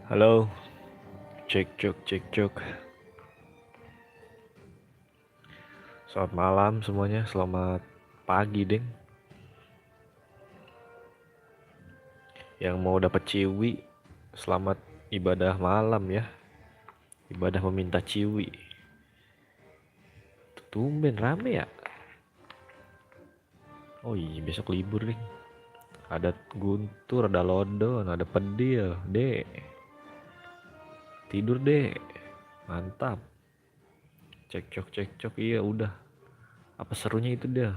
Halo, cek cok cek cok. Selamat malam semuanya, selamat pagi deng. Yang mau dapat ciwi, selamat ibadah malam ya. Ibadah meminta ciwi. Tumben rame ya. Oh iya besok libur deh. Ada Guntur, ada Lodon, ada Pedil, dek. Tidur dek. Mantap. Cek cok iya udah. Apa serunya itu dia?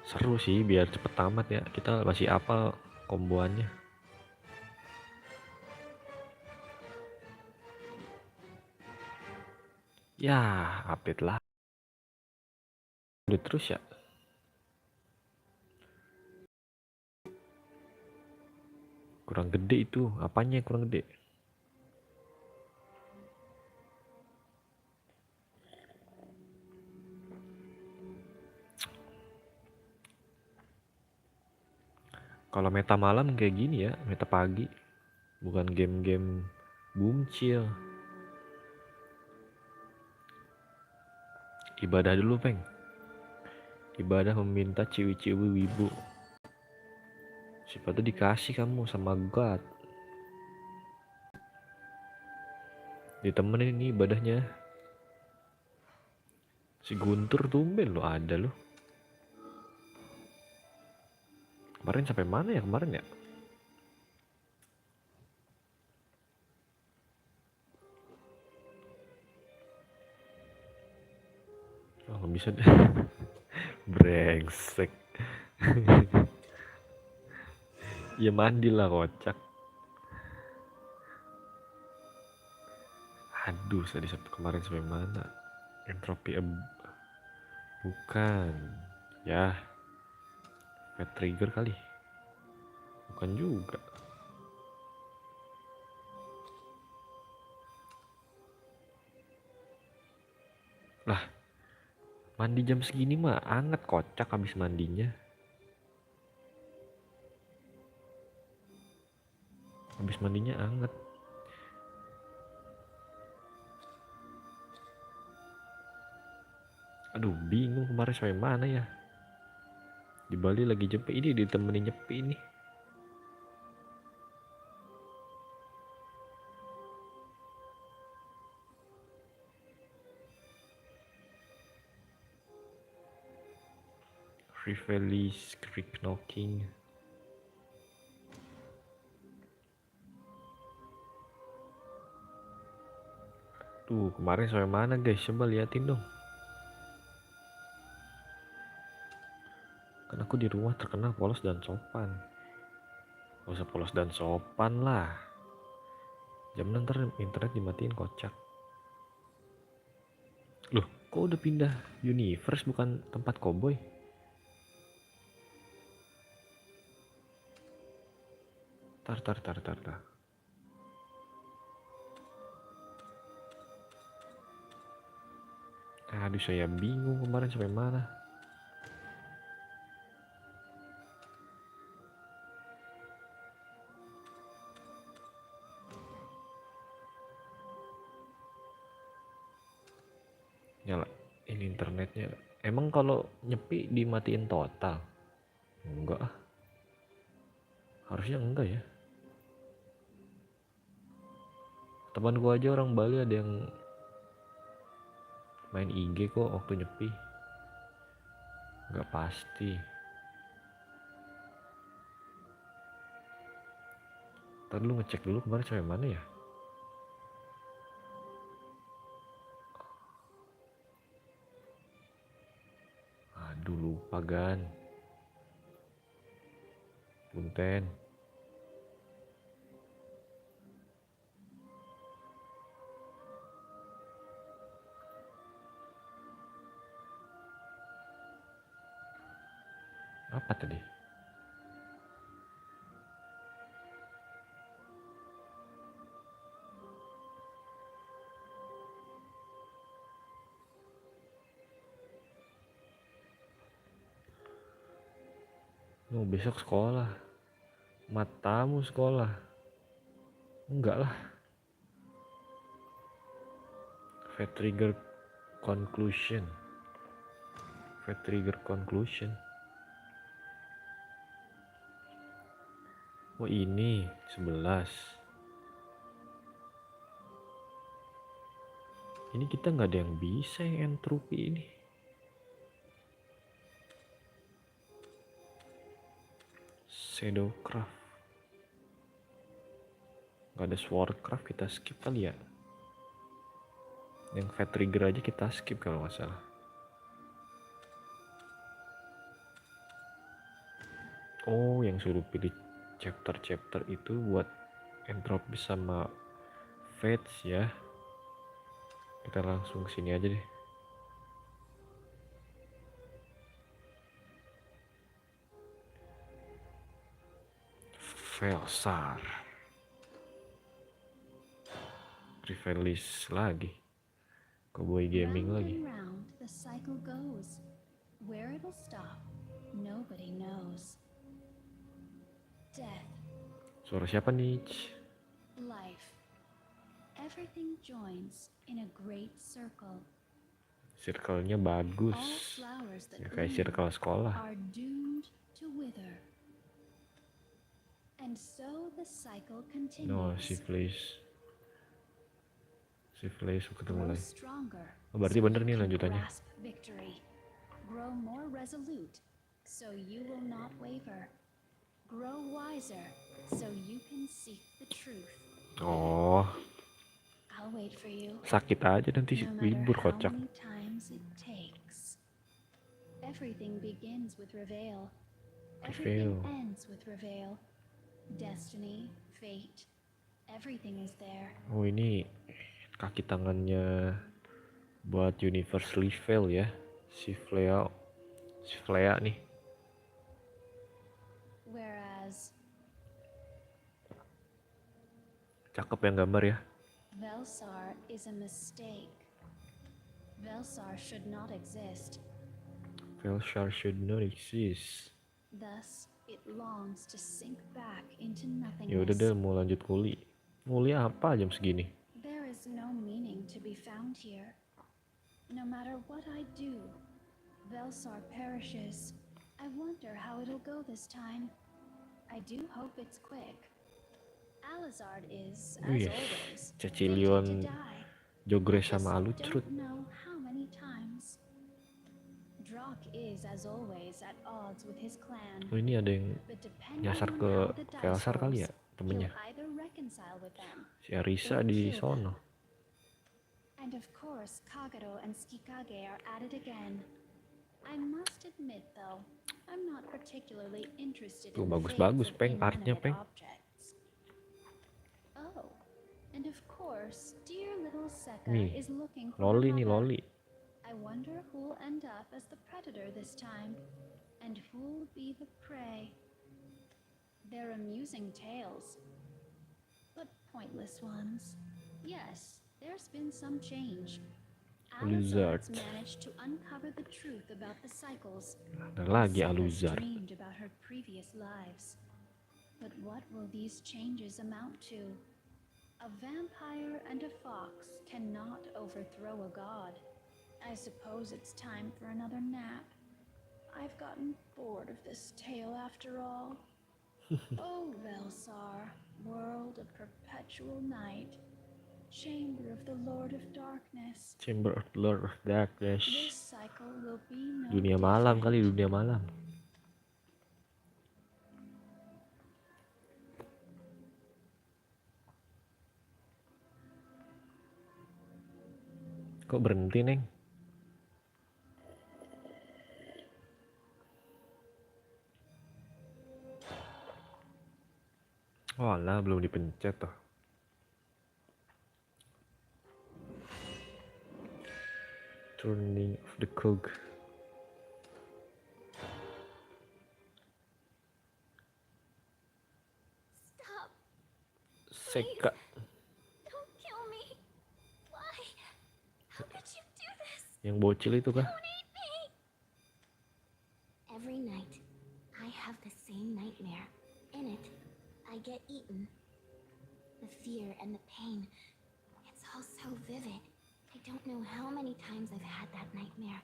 Seru sih biar cepet tamat ya. Kita masih apal komboannya. Ya, update lah. Udah terus ya. Kurang gede itu. Apanya yang kurang gede? Kalau meta malam kayak gini ya, meta pagi. Bukan game-game bumcil. Ibadah dulu, Peng. Ibadah meminta ciwi-ciwi wibu. Siapa tuh dikasih kamu sama God. Ditemenin ini ibadahnya. Si Guntur tumben lo ada lo. Kemarin sampai mana ya kemarin ya? Oh, nggak bisa deh. Brengsek. Ya mandi lah kocak. Aduh, tadi kemarin sampai mana? Entropi bukan. Ya, fat trigger kali. Bukan juga. Lah, mandi jam segini mah anget kocak habis mandinya. Habis mandinya anget. Aduh, bingung kemarin sampai mana ya. Di Bali lagi nyepi ini, ditemenin nyepi ini. Rivelis creek knocking. Tuh, kemarin sampai mana guys? Coba liatin dong. Kan aku di rumah terkenal polos dan sopan. Gak usah polos dan sopan lah. Jam ntar internet dimatiin kocak. Loh, kok udah pindah universe bukan tempat Koboy? Tar. Aduh, saya bingung kemarin sampai mana. Nyala ini internetnya. Emang kalau nyepi dimatiin total? Enggak ah. Harusnya enggak ya. Teman gua aja orang Bali ada yang main IG kok waktu nyepi. Enggak pasti. Ntar lu ngecek dulu kemarin sampai mana ya. Aduh lupa gan. Punten. Apa tadi? Besok sekolah. Matamu sekolah. Enggak lah. Fat trigger conclusion. Fat trigger conclusion. Oh ini 11. Ini kita nggak ada yang bisa yang entropy ini. Shadowcraft. Nggak ada swordcraft, kita skip kali ya. Yang fat trigger aja kita skip kalau nggak salah. Oh, yang suruh pilih chapter-chapter itu buat entropy sama fates ya. Kita langsung ke sini aja deh. Velsar. Revenge lagi. Koboy gaming lagi. The cycle goes. Where it'll stop, nobody knows. Death. Suara siapa nih? Life. Everything joins in a great circle. Circle-nya bagus. Ya, kayak circle sekolah. Are doomed to wither. And so the cycle continues. No, si Flash ketemu lagi. Oh, berarti bener nih lanjutannya. Grow more resolute, so you will not waver. Grow wiser, so you can seek the truth. Oh. I'll wait for you. Sakit aja nanti libur kocak. Everything begins with reveal. Everything ends with reveal. Destiny, fate, everything is there. Oh, ini kaki tangannya buat universe level ya. Si Flea nih. Whereas cakep yang gambar ya. Velsar is a mistake. Velsar should not exist. Velsar should not exist. Thus, it longs to sink back into nothingness. Ya udah deh, mau lanjut kuli. Kuli apa jam segini? There is no meaning to be found here. No matter what I do, Velsar perishes. I wonder how it'll go this time. I do hope it's quick. Alizard is, as always, Cecilion Jogres sama Alucrut. Drak is, as always, at odds with his clan. Oh, ini ada yang nyasar ke Velsar kali ya, temennya. Si Arisa di sono. And of course, Kagero and Skikage are at it again. I must admit, though, I'm not particularly interested in bagus-bagus, Peng, artnya, Peng. Oh, and of course, dear little Seka is looking for Loli nih, Loli. I wonder who'll end up as the predator this time, and who'll be the prey. They're amusing tales, but pointless ones. Yes, there's been some change. Alizard's managed to uncover the truth about the cycles. Ada lagi Alizard. Dreamed about her previous lives. But what will these changes amount to? A vampire and a fox cannot overthrow a god. I suppose it's time for another nap. I've gotten bored of this tale after all. Oh, Velsar, world of perpetual night. Chamber of the Lord of Darkness. Chamber of the Lord of Darkness. This cycle will be no dunia malam kali, dunia malam. Kok berhenti, Neng? Oh alah, belum dipencet toh. Turning of the cog. Stop. Seka. Don't kill me. Why? How could you do this? Yang bocil itu kah? Don't eat me. Every night, I have the same nightmare. In it, don't know how many times I've had that nightmare.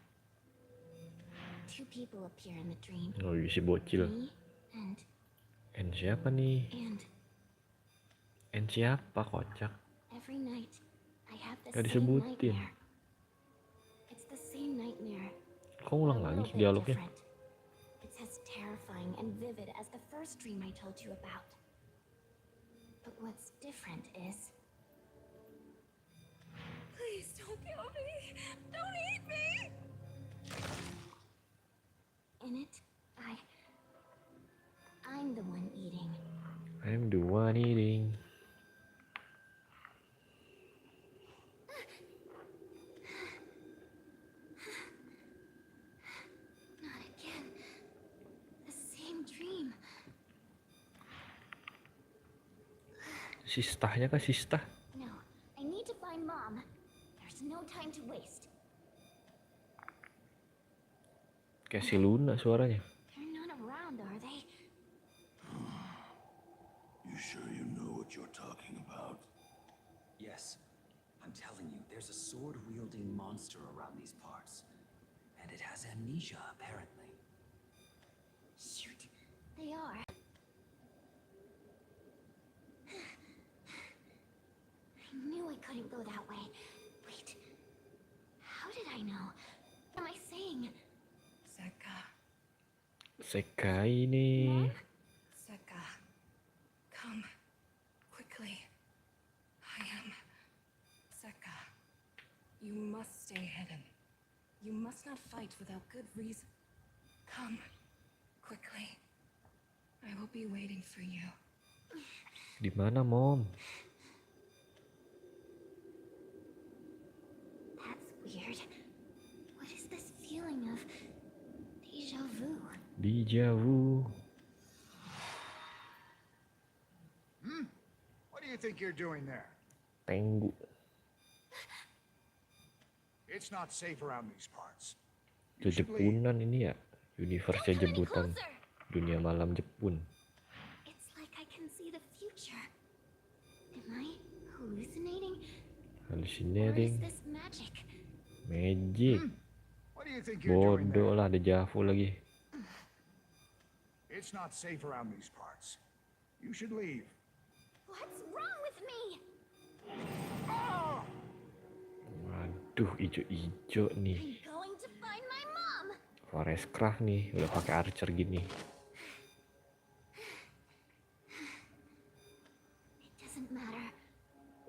Two people appear in the dream. Oh, si bocil. Me and N siapa nih? and N siapa, kocak? every night I have the Gak same disebutin. nightmare. It's the same nightmare. Kok ulang a lagi little bit dialognya? different. It's as terrifying and vivid as the first dream I told you about. But what's different is... Please don't kill me! Don't eat me! In it, I'm the one eating. I'm the one eating. Not again. The same dream. Sistahnya kah sistah? No, I need to find Mom. There's no time to waste. Kayak si Luna suaranya. They're not around, are they? You sure you know what you're talking about? Yes. I'm telling you, there's a sword-wielding monster around these parts. And it has amnesia, apparently. Shoot, they are. I knew I couldn't go that way. Wait, how did I know? What am I saying? Seka, Seka ini. Seka, come quickly. I am Seka. You must stay hidden. You must not fight without good reason. Come quickly. I will be waiting for you. Di mana, Mom? That's weird. What is this feeling of deja vu? Deja vu. What do you think you're doing there? Tenggu. It's not safe around these parts. You should leave. Jepunan ini ya. Universe Don't come any Jebutan. closer! Dunia malam Jepun. It's like I can see the future. Am I hallucinating? Or is Hallucinating. this magic? Magic. What do you think you're doing Bodoh there? lah, deja vu lagi. It's not safe around these parts. You should leave. What's wrong with me? Ah! Waduh, ijo-ijo nih. I'm going to find my mom. Forest Craft nih, udah pakai archer gini. It doesn't matter.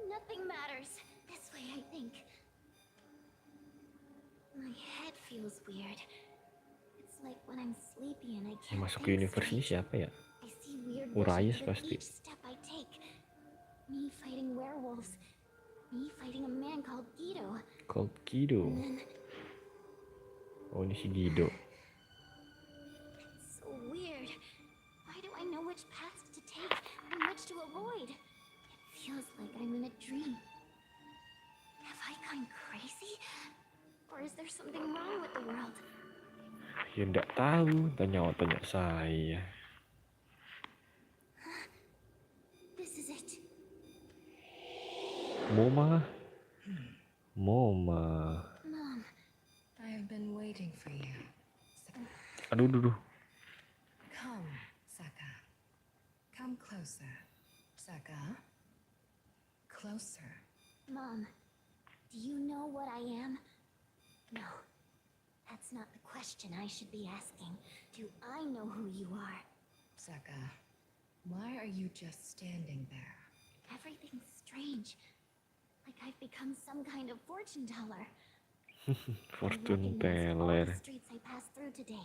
Nothing matters. This way, I think. My head feels weird. It's like when I'm sleepy and I Yang can't masuk ke think universe ini straight. siapa ya? I see weird Urias visions with pasti. each step I take. Me fighting werewolves. Me fighting a man called Guido. Cold Kido. And then Oh, ini si Guido. it's so weird. Why do I know which paths to take and which to avoid? It feels like I'm in a dream. Have I gone crazy? Or is there something wrong with the world? Ya nggak tahu, tanya saya. This is it. Moma. Mom, I have been waiting for you. Aduh, duh. Come, Seka. Come closer. Seka. Closer. Mom, do you know what I am? No, that's not the question I should be asking. Do I know who you are? Seka, why are you just standing there? Everything's strange. Like I've become some kind of fortune teller. Fortune I recognized all teller. the streets I passed through today.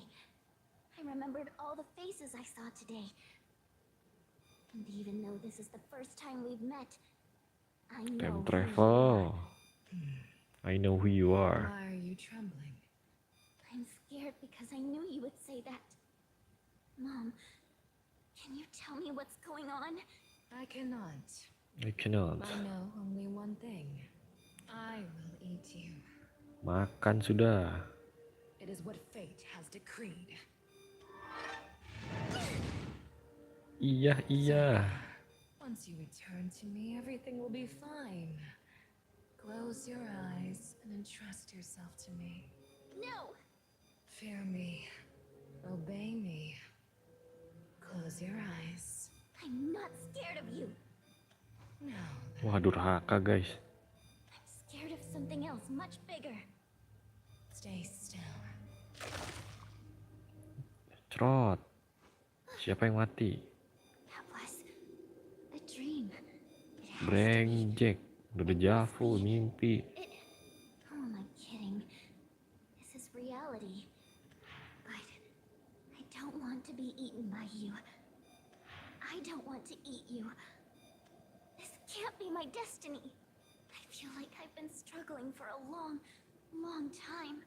I remembered all the faces I saw today. And even though this is the first time we've met, I know Time who you travel. are. I know who you are. Why are you trembling? I'm scared because I knew you would say that. Mom, can you tell me what's going on? I cannot. I cannot. I know only one thing. I will eat you. Makan sudah. It is what fate has decreed. Iya. Once you return to me, everything will be fine. Close your eyes and entrust yourself to me. No! Fear me. Obey me. Close your eyes. I'm not scared of you. Now Wah, durhaka guys. I'm scared of something else much bigger. stay still. Cerot. Siapa yang mati? That was a dream. It has to be. Brengjek. Udah dejavu, mimpi. Who am I kidding? This is reality. But I don't want to be eaten by you. I don't want to eat you. This can't be my destiny. I feel like I've been struggling for a long, long time.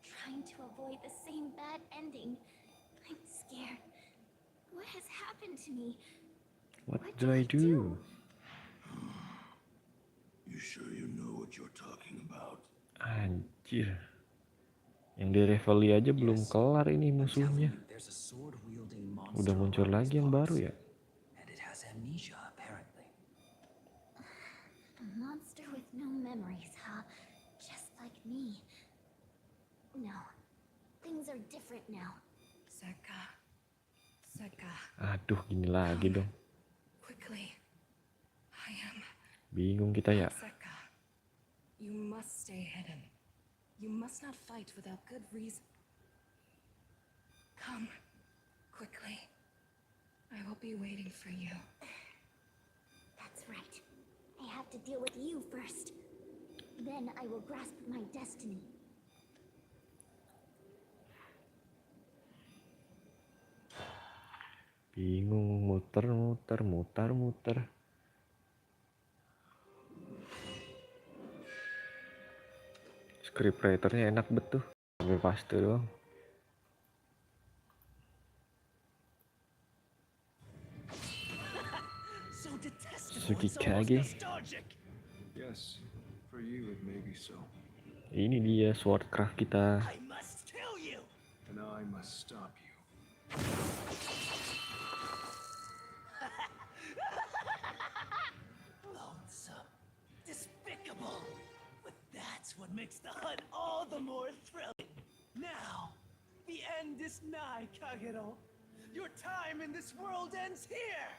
Trying to avoid the same bad ending. I'm scared. What has happened to me? What do I do? You sure you know what you're talking about? Anjir. Yang di Reveille aja belum kelar ini I'm telling musuhnya. you, there's a sword-wielding monster Udah muncul around lagi these yang parts. baru ya. And it has amnesia, apparently. A monster with no memories, huh? Just like me. No. Things are different now. Seka. Seka. Aduh, gini lagi dong. Quickly. I am Bingung kita ya. Seka. You must stay hidden. You must not fight without good reason. Come. Quickly. I will be waiting for you. That's right. I have to deal with you first. Then I will grasp my destiny. Bingung, muter. Scriptwriternya enak betul. Sampai paste doang. So detestable. Suki It's almost Kage. nostalgic. Yes, for you it may be so. Ini dia swordcraft kita. I must kill you. And I must stop you. Lonesome. Despicable. But that's what makes the hunt all the more thrilling. Now, the end is nigh, Kagero. Your time in this world ends here.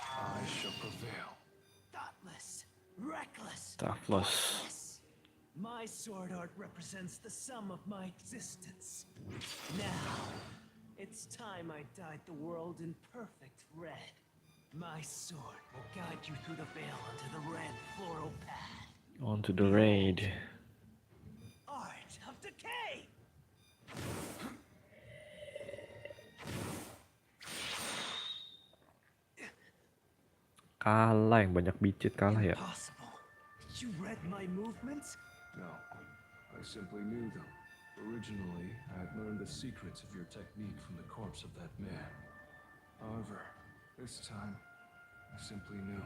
I shall prevail. Thoughtless, reckless, Toughless. heartless. My sword art represents the sum of my existence. Now, it's time I dyed the world in perfect red. My sword will guide you through the veil onto the red floral path. On to the raid. Art of decay! Kalah yang banyak bicit kalah ya. Impossible. You read my movements? No, I simply knew them. Originally, I had learned the secrets of your technique from the corpse of that man. However, this time, I simply knew.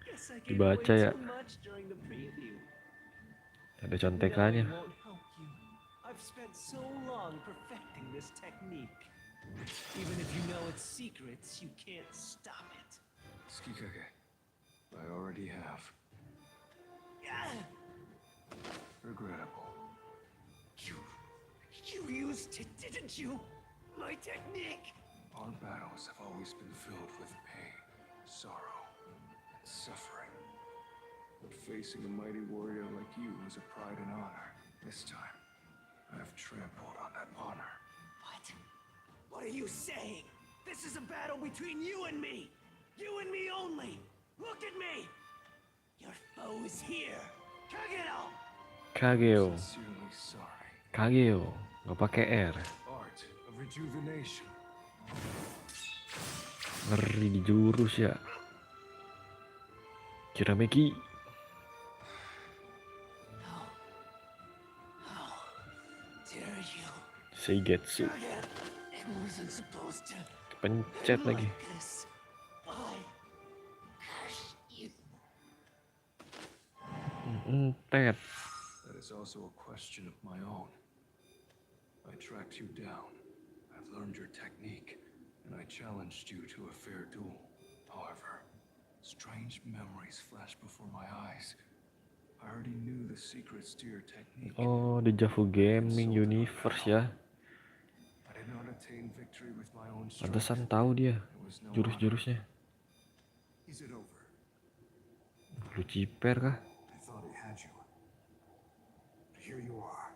Guess I gave away Dibaca ya. too much during the preview. Ada No, contekannya. it won't help you. I've spent so long perfecting this technique. Even if you know its secrets, you can't stop it. Tsukikage, I already have. Ah! Regrettable. You used it, didn't you? My technique! Our battles have always been filled with pain, sorrow, and suffering. But facing a mighty warrior like you is a pride and honor. This time, I have trampled on that honor. What? What are you saying? This is a battle between you and me! You and me only! Look at me! Your foe is here! Kagero! Kageo. Sincerely sorry. Kageo. Gak pakai R. Art of rejuvenation. Ngeri di jurus ya. Kirameki. How dare you? Seigetsu. Kagero! It wasn't supposed to Pencet be lagi. like this. I curse you. Entet. That is also a question of my own. I tracked you down. I've learned your technique, and I challenged you to a fair duel. However, Strange memories flash before my eyes. I already knew the secret steer technique. Oh, the Javu Gaming Universe ya. I did not attain victory with my own strength. Pantesan tahu dia There was no jurus-jurusnya. Is it over? Lu ciper kah? I thought I had you. But here you are,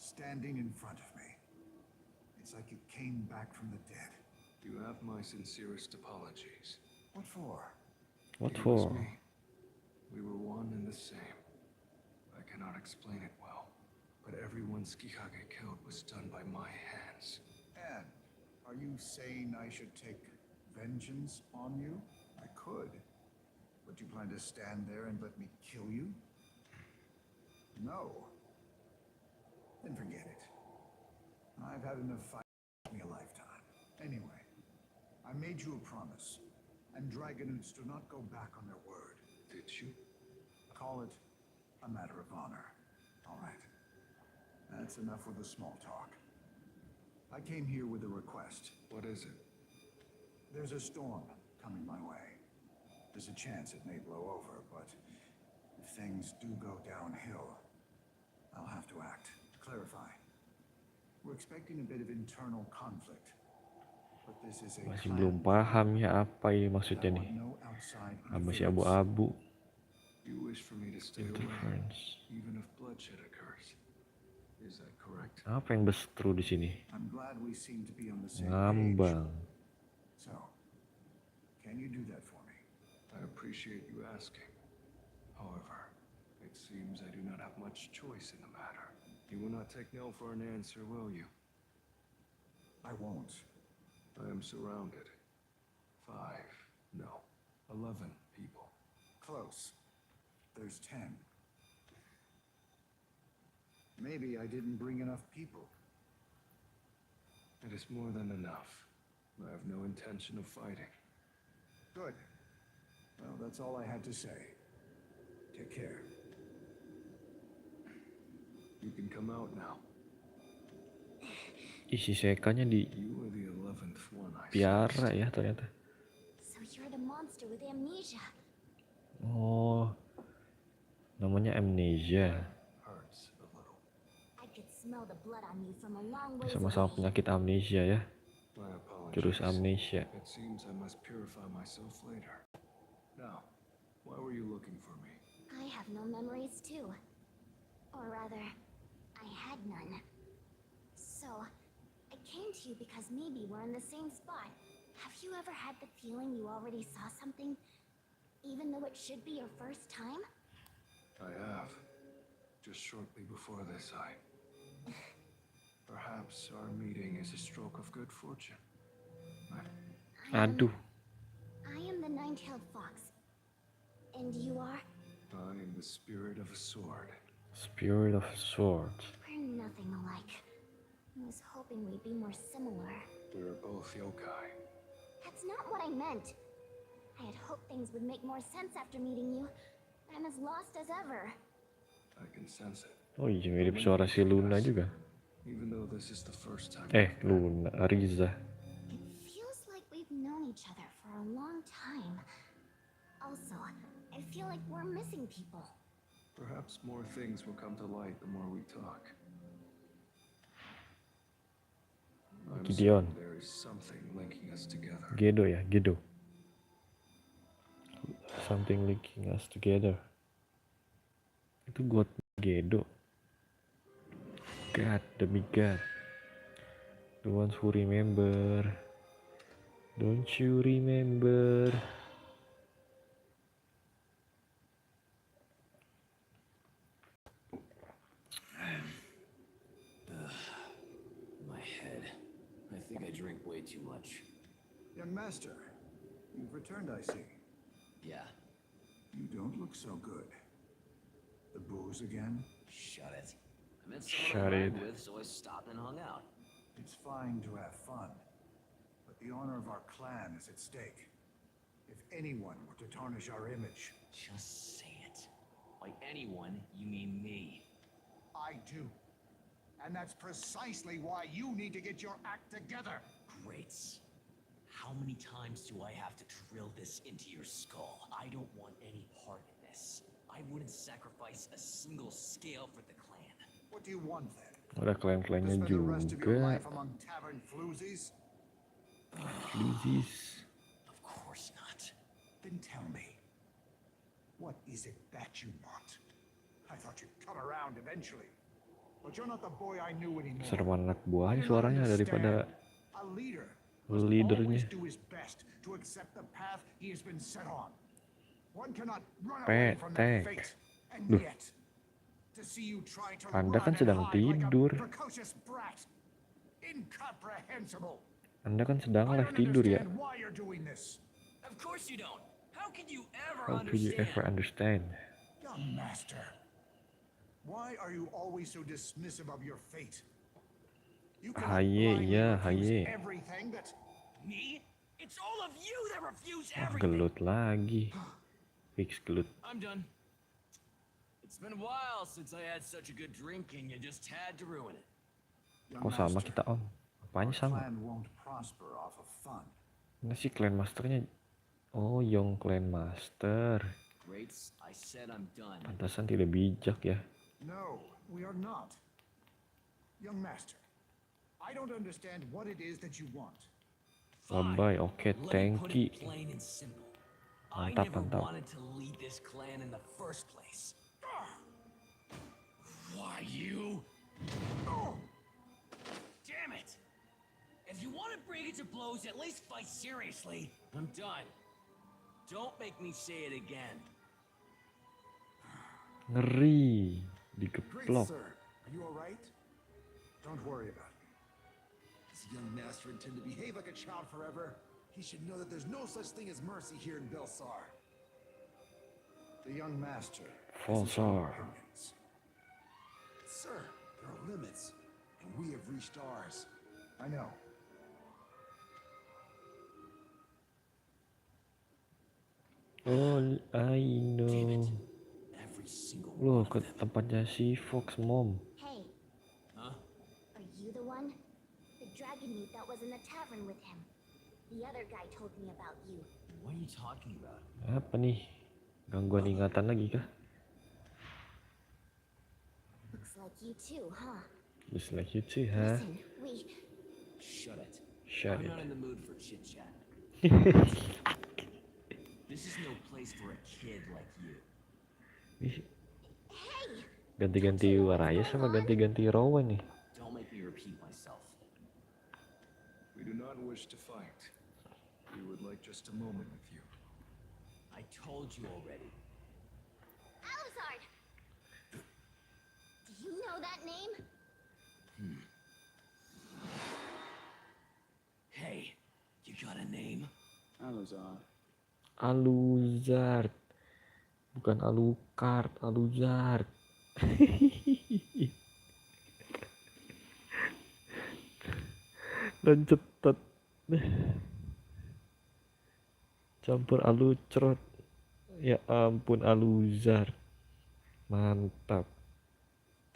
standing in front of me. It's like you came back from the dead. You have my sincerest apologies. What for? What It was for? me. We were one and the same. I cannot explain it well, but everyone Skihage killed was done by my hands. And are you saying I should take vengeance on you? I could. But you plan to stand there and let me kill you? No. Then forget it. I've had enough fights in me a lifetime. Anyway, I made you a promise, and Dragonoots do not go back on their word. Did you? Call it a matter of honor. All right. That's enough with the small talk. I came here with a request. What is it? There's a storm coming my way. There's a chance it may blow over, but if things do go downhill, I'll have to act. Clarify. We're expecting a bit of internal conflict, but this is a Masih belum paham ya apa ini maksudnya nih. Masih abu-abu. You wish for me to stay away, Interference. even if bloodshed occurs. Is that correct? Apa yang bestru di sini? I'm glad we seem to be on the same page. Ngambang. So, can you do that for me? I appreciate you asking. However, it seems I do not have much choice in the matter. You will not take no for an answer, will you? I won't. I am surrounded. 5, no, 11 people. Close. There's 10. Maybe I didn't bring enough people. It is more than enough. I have no intention of fighting. Good. Well, that's all I had to say. Take care. You can come out now. Isi sekanya di You were the 11th one I piara ya ternyata. So you're the monster with amnesia. Oh, namanya amnesia. hurts a little. I could smell the blood on you from a long way Sama-sama away. penyakit amnesia ya. My apologies. Jurus amnesia. It seems I must purify myself later. Now, why were you looking for me? I have no memories too. Or rather, I had none. So, I came to you because maybe we're in the same spot. Have you ever had the feeling you already saw something, even though it should be your first time? I have. Just shortly before this, Perhaps our meeting is a stroke of good fortune. Aduh. I am the nine-tailed fox. And you are? I am the spirit of a sword. Spirit of Swords. We're nothing alike. I was hoping we'd be more similar. We are both yokai. That's not what I meant. I had hoped things would make more sense after meeting you. I'm as lost as ever. I can sense it. Oh iya mirip suara si Luna juga. Even though this is the first time. Luna, Riza. It feels like we've known each other for a long time. Also, I feel like we're missing people. Perhaps more things will come to light the more we talk. I'm Gideon. certain there is something linking us together. Gedo ya, Gedo. Something linking us together. Itu God Gedo. God, demi God. The ones who remember. Don't you remember? My head. I think I drink way too much. Young master, you've returned, I see. Yeah, You don't look so good. The booze again? shut it. I met Shut someone I it. rhymed with, so I stopped and hung out. It's fine to have fun, but the honor of our clan is at stake. If anyone were to tarnish our image, Just say it. By anyone, you mean me. I do. And that's precisely why you need to get your act together. Great. How How many times do I have to drill this into your skull? I don't want any part in this. I wouldn't sacrifice a single scale for the clan. What do you want then? Ada To klan-klannya spend the rest of your juga. life among tavern floozies? Floozies. Of course not. Then tell me, what is it that you want? I thought you'd come around eventually. But you're not the boy I knew anymore. Serem anak buah I nih do not suaranya daripada understand. A leader must leadernya. always do his best to accept the path he has been set on. One cannot run away from that Petek. fate. And Duh. yet, to see you try to Anda run kan and sedang hide like tidur. a precocious brat. Incomprehensible. Anda kan sedang I live don't tidur ya. understand why you're doing this. Of course you don't. How can you ever How could you ever understand? Young master, why are you always so dismissive of your fate? You cannot Haye, blindly iya, refuse haye. everything that... Me? It's all of you that refuse Wah, everything. gelut lagi. Fix gelut. I'm done. It's been a while since I had such a good drink and you just had to ruin it. Young Kok sama master, kita om? Apanya our sama? clan won't prosper off of fun. Ini sih clan masternya. Oh, Young Clan Master. Great, I said I'm done. Pantasan tidak bijak ya. No, we are not. Young master, I don't understand what it is that you want. Bye-bye, oke, Let me thank put you. it plain and simple. I Mantap, never mantap. wanted to lead this clan in the first place. Why you? Damn it! If you want to bring it to blows, at least fight seriously. I'm done. Don't make me say it again. Ngeri. Great, Dikeplok. sir. Are you all right? Don't worry about me. Does the young master intend to behave like a child forever? He should know that there's no such thing as mercy here in Belsar. The young master has his own Falsar. opinions. Sir, there are limits, and we have reached ours. I know. Oh, I know. Every single Loh, one ke of them. tempatnya si Fox Mom. Hey, Huh? are you the one? The dragon meat that was in the tavern with him. The other guy told me about you. What are you talking about? Apa nih? Gangguan ingatan lagi kah? Looks like you too, huh? Just like you too, huh? Listen, we... Shut it. Shut I'm it. not in the mood for chit chat. This is no place for a kid like you. Ih, Hey! ganti-ganti Waraya sama ganti-ganti Rowan nih. Don't make me repeat myself. We do not wish to fight. We would like just a moment with you. I told you already. Alizard! Do you know that name? Hey, you got a name? Aluzard. Bukan Alucard, Aluzard. Dan cetet. Campur Alucrot. Ya ampun, Aluzard. Mantap.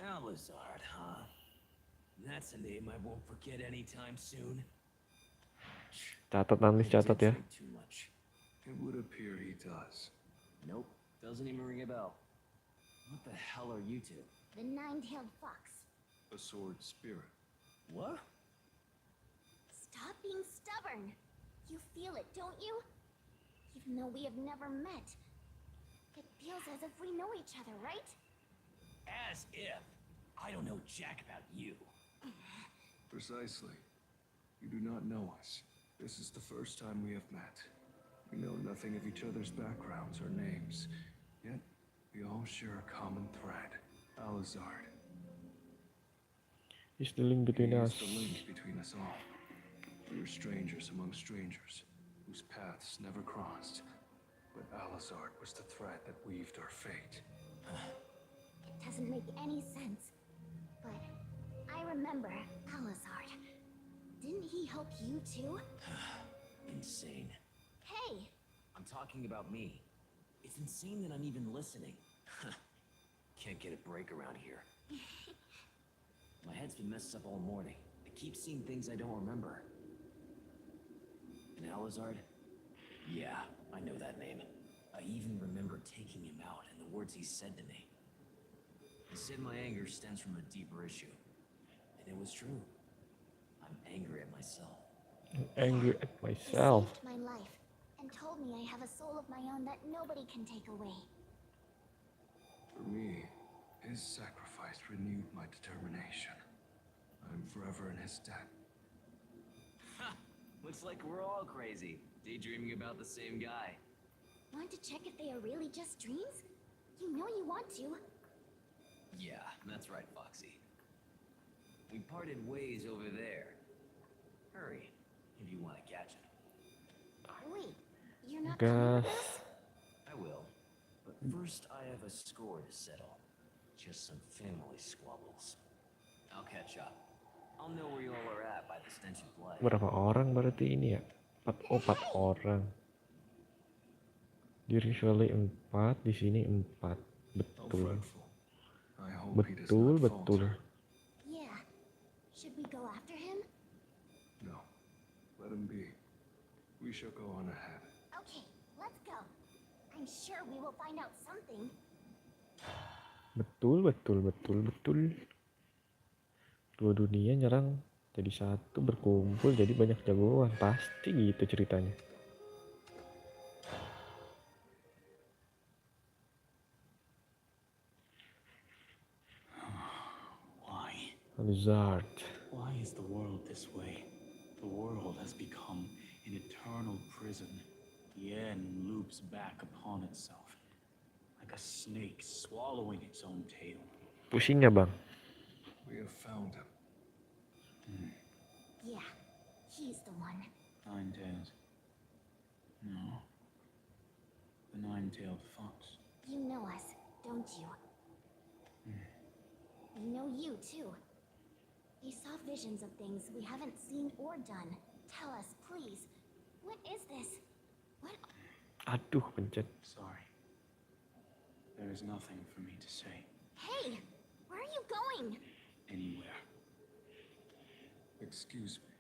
Alizard, huh? That's a name I won't forget anytime soon. Catat nanti catat ya. Drink too much. It would appear he does. Nope, doesn't even ring a bell. What the hell are you two? The nine-tailed fox. A sword spirit. What? Stop being stubborn. You feel it, don't you? Even though we have never met. It feels as if we know each other, right? As if. I don't know jack about you. Precisely. You do not know us. This is the first time we have met. We know nothing of each other's backgrounds or names. Yet, we all share a common thread. Alizard. He's the link He between is us. the link between us all. We were strangers among strangers, whose paths never crossed. But Alizard was the thread that weaved our fate. It doesn't make any sense. But I remember Alizard. Didn't he help you too? Insane. Hey! I'm talking about me. It's insane that I'm even listening. Can't get a break around here. My head's been messed up all morning. I keep seeing things I don't remember. And An Alizard? Yeah, I know that name. I even remember taking him out and the words he said to me. He said my anger stems from a deeper issue. And it was true. I'm angry at myself. I'm angry at He myself. saved my life and told me I have a soul of my own that nobody can take away. For me, his sacrifice renewed my determination. I'm forever in his debt. Ha! Looks like we're all crazy, daydreaming about the same guy. Want to check if they are really just dreams? You know you want to. Yeah, that's right, Foxy. We parted ways over there. Hurry, if you want to catch him. Wait, you're not coming with Gas. us? I will. But first, I have a score to settle. Just some family squabbles. I'll catch up. I'll know where you all are at by the stench of blood. Berapa orang berarti ini ya? 4 orang. Di Ritually 4, di sini 4. How Betul. frightful. I hope he does Betul, not betul. falter. Yeah. Should we go after him? No, let him be. We shall go on ahead. Okay, let's go. I'm sure we will find out something. Betul, betul, betul, betul. Dua dunia nyerang jadi satu, berkumpul jadi banyak jagoan. Pasti gitu ceritanya. Why? Lizard. Why is the world this way? The world has become an eternal prison. The end loops back upon itself, like a snake swallowing its own tail. Pusing ya bang? We have found him. Yeah, he's the one. Nine tails. No. The nine-tailed fox. You know us, don't you? We know you too. You saw visions of things we haven't seen or done. Tell us, please. What is this? What? Aduh, pencet. Sorry. There is nothing for me to say. Hey, where are you going? Anywhere. Excuse me.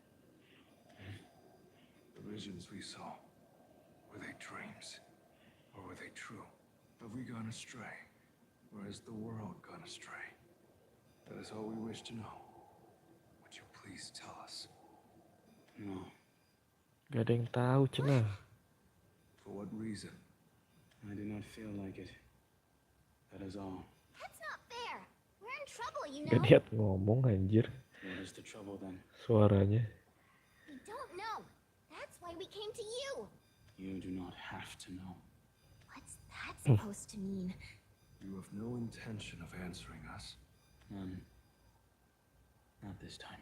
The visions we saw, were they dreams? Or were they true? Have we gone astray? Or has the world gone astray? That is all we wish to know. Would you please tell us? No. Gak ada yang tahu cenah. For what reason? I do not feel like it. That is all. That's not fair. We're in trouble, you Gak know. niat ngomong anjir. What is the trouble then? Suaranya. We don't know. That's why we came to you. You do not have to know. What's that supposed to mean? You have no intention of answering us. None. Not this time.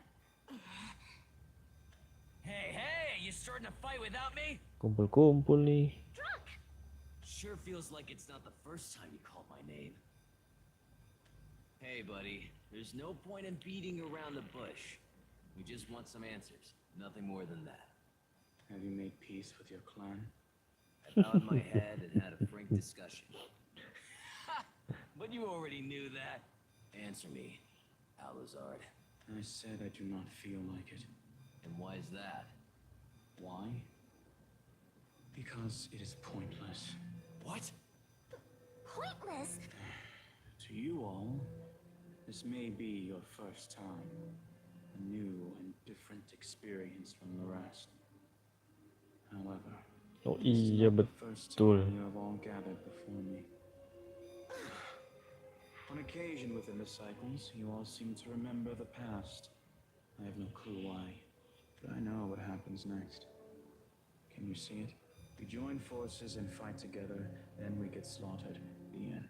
Hey, you starting a fight without me? Kumpul-kumpul nih. Drunk! Sure feels like it's not the first time you called my name. Hey, buddy, there's no point in beating around the bush. We just want some answers, nothing more than that. Have you made peace with your clan? I bowed my head and had a frank discussion. But you already knew that. Answer me, Alizard. I said I do not feel like it. And why is that? Why? Because it is pointless. What? Pointless! To you all, this may be your first time. A new and different experience from the rest. However, Oh this is iya not the first betul. time you have all gathered before me. On occasion within the cycles, you all seem to remember the past. I have no clue why, but I know what happens next. Can you see it? We join forces and fight together, then we get slaughtered. The end.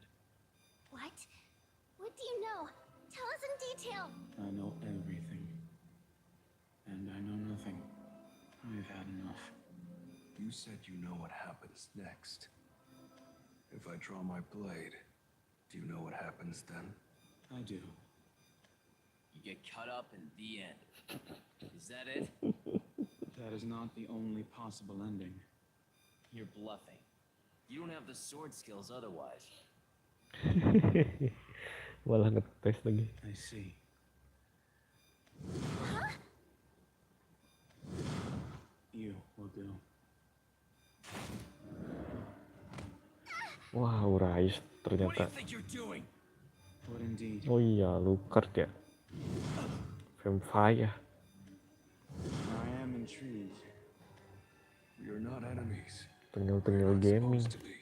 What? What do you know? Tell us in detail. I know everything. And I know nothing. I've had enough. You said you know what happens next. If I draw my blade, do you know what happens then? I do. You get cut up in the end. Is that it? That is not the only possible ending. You're bluffing. You don't have the sword skills otherwise. Malah ngetes lagi. I see. You will do. Wah, Urais What do you ternyata. think you're doing? What indeed? Oh iya, Lucard ya. Vampire. I am intrigued. We are not enemies. Tengil-tengil Not gaming. supposed to be.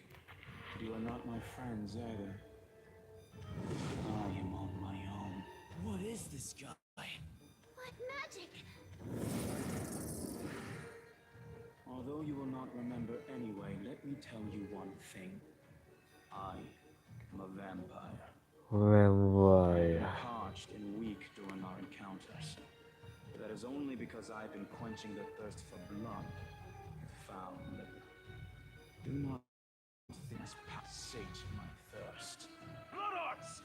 But you are not my friends either. I am on my own. What is this guy? What magic? Although you will not remember anyway, let me tell you one thing. I am a vampire. I Vampire. am parched and weak during our encounters. But that is only because I've been quenching the thirst for blood with foul liquor. Do not think this sate my thirst. Blood arts!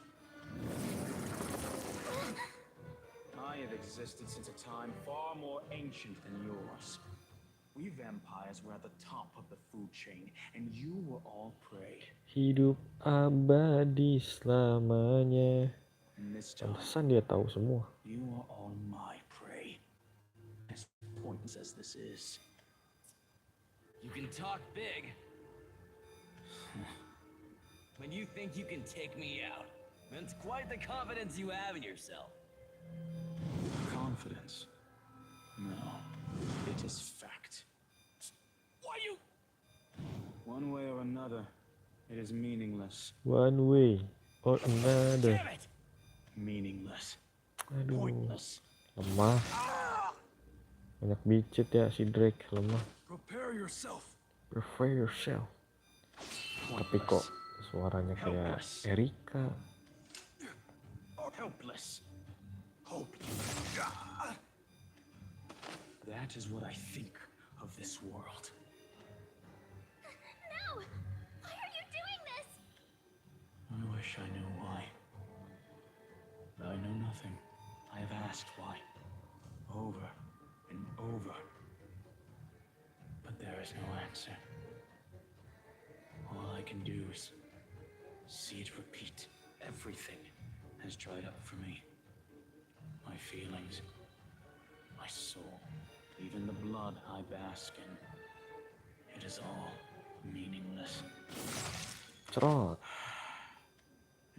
I have existed since a time far more ancient than yours. We vampires were at the top of the food chain, and you were all prey. Hidup abadi selamanya. And this time, Pantesan dia tahu semua. you are all my prey. As pointless as this is. You can talk big. When you think you can take me out, that's quite the confidence you have in yourself. Confidence? No, it is fact. Why you? One way or another, it is meaningless. One way or another. Damn it! Meaningless. Aduh, Pointless. lemah. Banyak bicit ya si Drake, lemah. Prepare yourself. Prepare yourself. Tapi kok suaranya kayak Erika. Helpless. Hopeless. That is what I think of this world. No! Why are you doing this? I wish I knew why. But I know nothing. I have asked why. Over and over. But there is no answer. All I can do is see it repeat. Everything has dried up for me. My feelings, my soul, even the blood I bask in. It is all meaningless. Cerot.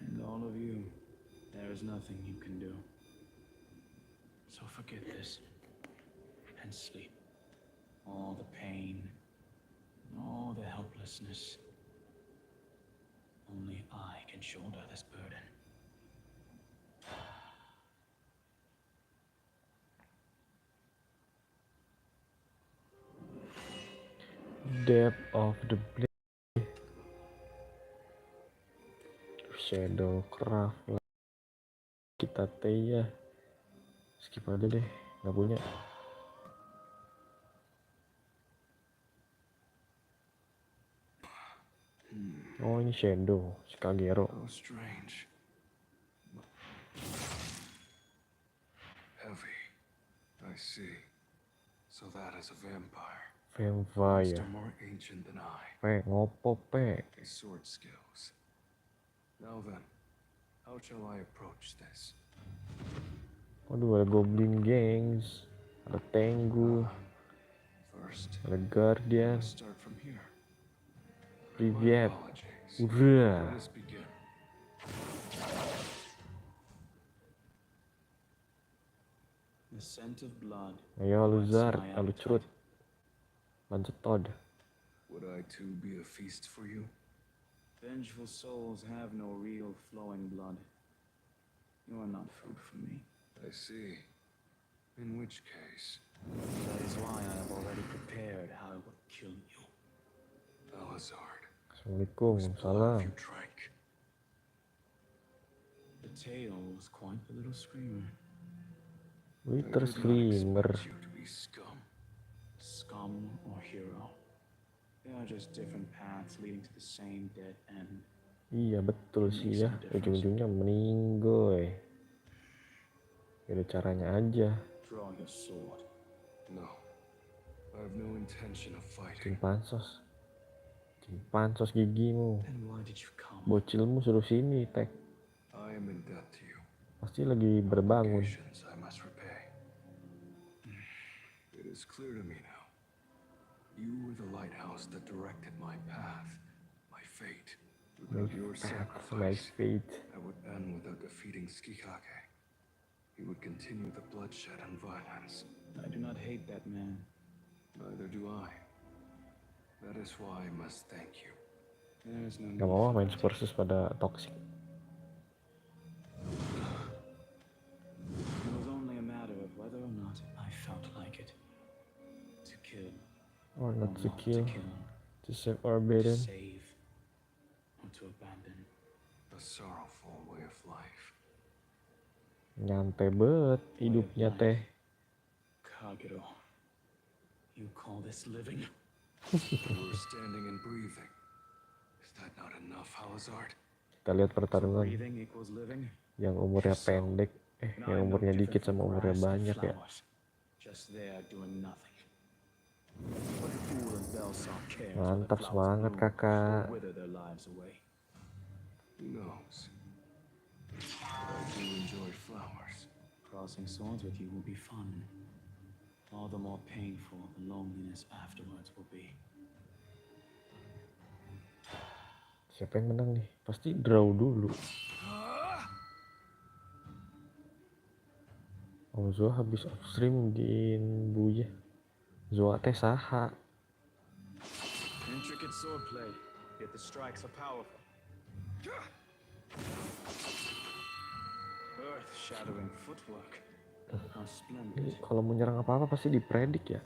And all of you, there is nothing you can do. So forget this and sleep. All the pain, all the helplessness. Only I can shoulder this burden. Depth of the blade. Shadowcraft lah. Kita ya. Skip aja deh, nggak punya. Oh ini Shadow, si Kagero. How strange. Heavy. I see. So that is a vampire. Vampire. Still more ancient than I. Ngopo pe. His sword skills. Now then, how shall I approach this? Waduh, ada Goblin Gangs, ada Tengu, First, ada Guardian. let's start from here. Privyet. My apologies. Udah. Let us begin. The scent of blood. Ayo lu whets Zard, my lu appetite. curut. Lanjut Todd. Would I too be a feast for you? Vengeful souls have no real flowing blood. You are not food for me. I see. In which case, That is why I have already prepared how I will kill you. Elazard, Assalamualaikum, whose blood salam. have you drank? The tale was quite the little screamer. I Winter did not Screamer. expect you to be scum. Scum or hero. They are just different paths leading to the same dead end. Iya betul sih ya, ujung-ujungnya meninggoy. Beda caranya aja. Draw your sword. No, I have no intention of fighting. Pansos. Pansos gigimu. Then why did you come? Bocilmu suruh sini, Tek. I am in debt to you. Pasti lagi berbangun. Obligations I must repay. It is clear to me now. You were the lighthouse that directed my path, my fate. Without your My sacrifice, fate. I would end without defeating Tsukikage. He would continue the bloodshed and violence. I do not hate that man. Neither do I. That is why I must thank you. There is no need Gak mau for main that. versus pada toxic. It was only a matter of whether or not I felt like it. To kill, Or not to not kill, to kill, to save or to burden. save, or to abandon. A sorrowful way of life. Nyantai bet hidupnya teh. Kagero, you call this living? We're standing and breathing. Is that not enough, Halazard? Kita lihat pertarungan Breathing equals living? yang umurnya pendek, And yang I'm no umurnya different dikit from sama umurnya grass and banyak ya. flowers. Just there doing nothing. What fool in Belsar cares Mantap, whether flowers semangat, bloom kakak. or wither their lives away? Who knows? But I do enjoy flowers. Crossing swords with you will be fun. All the more painful the loneliness afterwards will be. Siapa yang menang nih? Pasti draw dulu. Oh, Zoa habis upstream di Buya. Zoa teh saha. Intricate swordplay, yet the strikes are powerful. Earth-shattering footwork. How splendid. Kalau mau nyerang apa-apa pasti dipredik ya.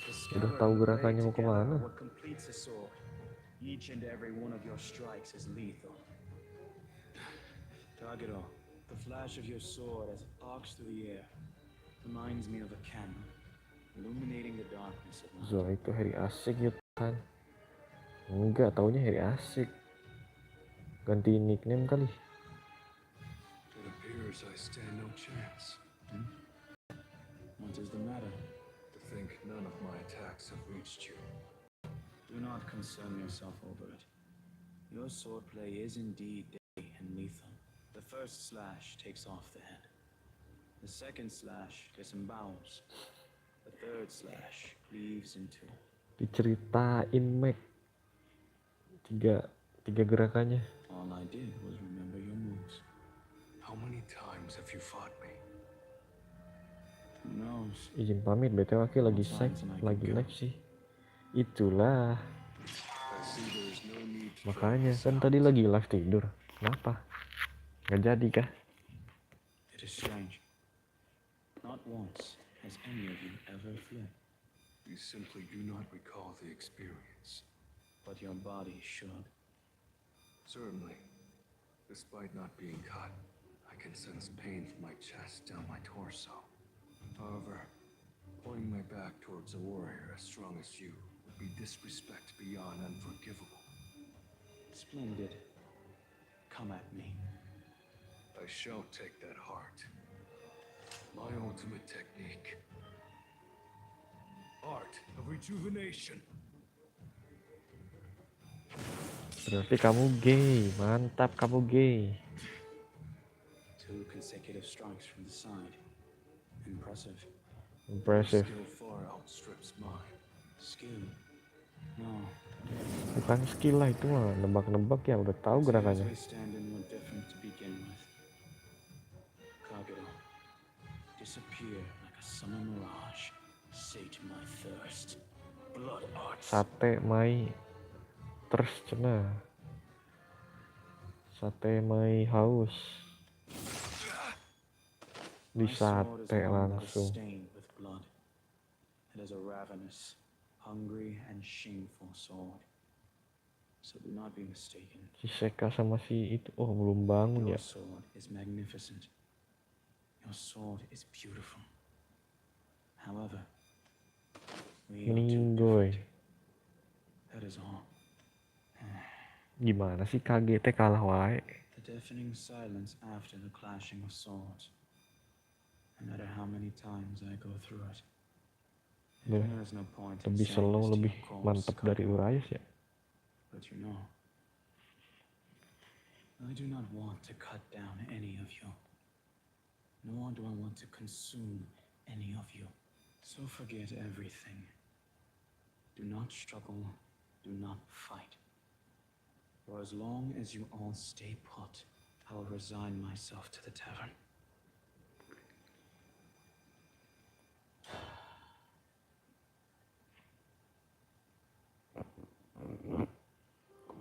The Udah scabbard tahu and the gerakannya blade mau together kemana. are what completes a sword. Each and every one of your strikes is lethal. Tagero, the flash of your sword as it arcs through the air reminds me of a candle, illuminating the darkness of night. Zoa itu Harry asik gitu kan. Enggak, taunya Harry asik. Ganti nickname kali. It appears I stand no chance. What is the matter? To think none of my attacks have reached you. Do not concern yourself over it. Your swordplay is indeed deadly and lethal. The first slash takes off the head. The second slash disembowels. The third slash cleaves in two. Diceritain Mac. Tiga gerakannya. All I did was remember your moves. How many times have you fought me? Who knows? Izin pamit, BTW Aki lagi live sih. Itulah. I see there is no need to Makanya kan tadi lagi live tidur. Kenapa? Nggak jadi kah? It is strange. Not once has any of you ever fled, You simply do not recall the experience. but your body should. Certainly. Despite not being cut, I can sense pain from my chest down my torso. However, pointing my back towards a warrior as strong as you would be disrespect beyond unforgivable. Splendid. Come at me. I shall take that heart. My ultimate technique. Art of rejuvenation. Berarti kamu gay. Mantap, kamu gay. 2 consecutive strikes from the side. Impressive. Impressive. Skill far outstrips mine. Skill. No. Bukan skill lah, itu mah nebak-nebak ya, udah tahu gerakannya. We stand in no different to begin with. Kagero, disappear like a summer mirage. Sate my thirst. Blood arts. Sate mai terus cenah. Sate mai haus. Di My sword is sate one that is langsung. stained with blood. It is a ravenous, hungry, and shameful sword. So do not be mistaken. Si Seka sama si itu, oh belum bangun Your ya. sword is magnificent. Your sword is beautiful. However, we are too Meninggoy. different. That is all. Gimana sih KGT kalah wae? The deafening silence after the clashing of swords. No matter how many times I go through it, Loh, there is no point in lebih saying slow, this to lebih your cause, mantap dari Kagero. Urayus ya. But you know, I do not want to cut down any of you, nor do I want to consume any of you. So forget everything Do not struggle, do not fight. For as long as you all stay put, I will resign myself to the tavern.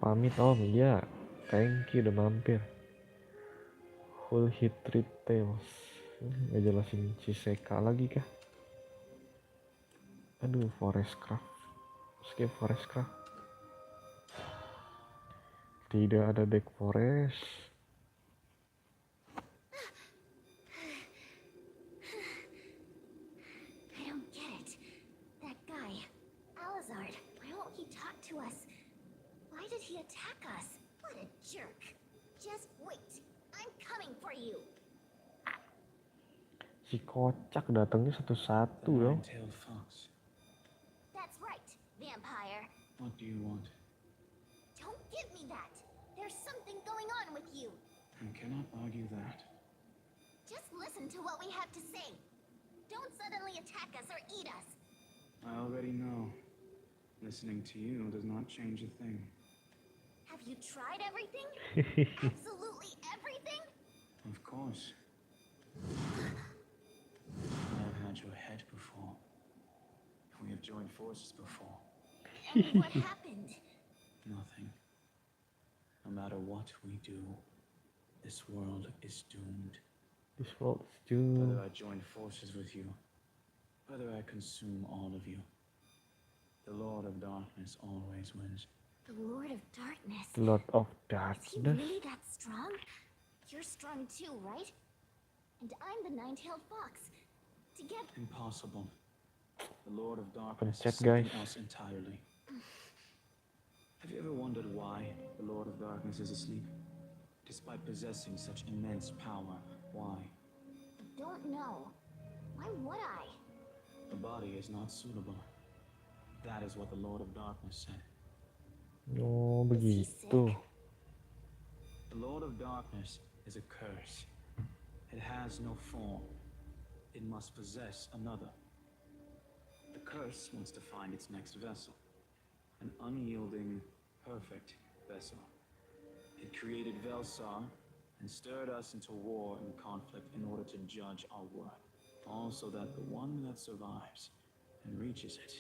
Pamit om, ya. Thank you udah mampir. Full hit treat tails. Nggak jelasin si Seka lagi kah? Aduh, forest craft. Skip forest craft. Tidak ada deck forest. I don't get it. That guy, Alizard, why won't he talk to us? Why did he attack us? What a jerk. Just wait. I'm coming for you. Si kocak datangnya The satu-satu dong. nine-tailed fox. That's right, vampire. What do you want? Don't give me that. There's something going on with you. I cannot argue that. Just listen to what we have to say. Don't suddenly attack us or eat us. I already know. Listening to you does not change a thing. Have you tried everything? Absolutely everything? Of course. I have had your head before. We have joined forces before. And what happened? Nothing. No matter what we do, this world is doomed. This world is doomed. Whether I join forces with you, whether I consume all of you, the Lord of Darkness always wins. The Lord of Darkness. Lord of Is he Darkness. really that strong? You're strong too, right? And I'm the nine-tailed fox. Together. Impossible. The Lord of Darkness Pencet, is something guys. else entirely. Have you ever wondered why the Lord of Darkness is asleep? Despite possessing such immense power, why? Don't know. Why would I? The body is not suitable. That is what the Lord of Darkness said. Oh, begitu. The Lord of Darkness is a curse. It has no form. It must possess another. The curse wants to find its next vessel. An unyielding, perfect vessel. It created Velsar and stirred us into war and conflict in order to judge our worth. All so that the one that survives and reaches it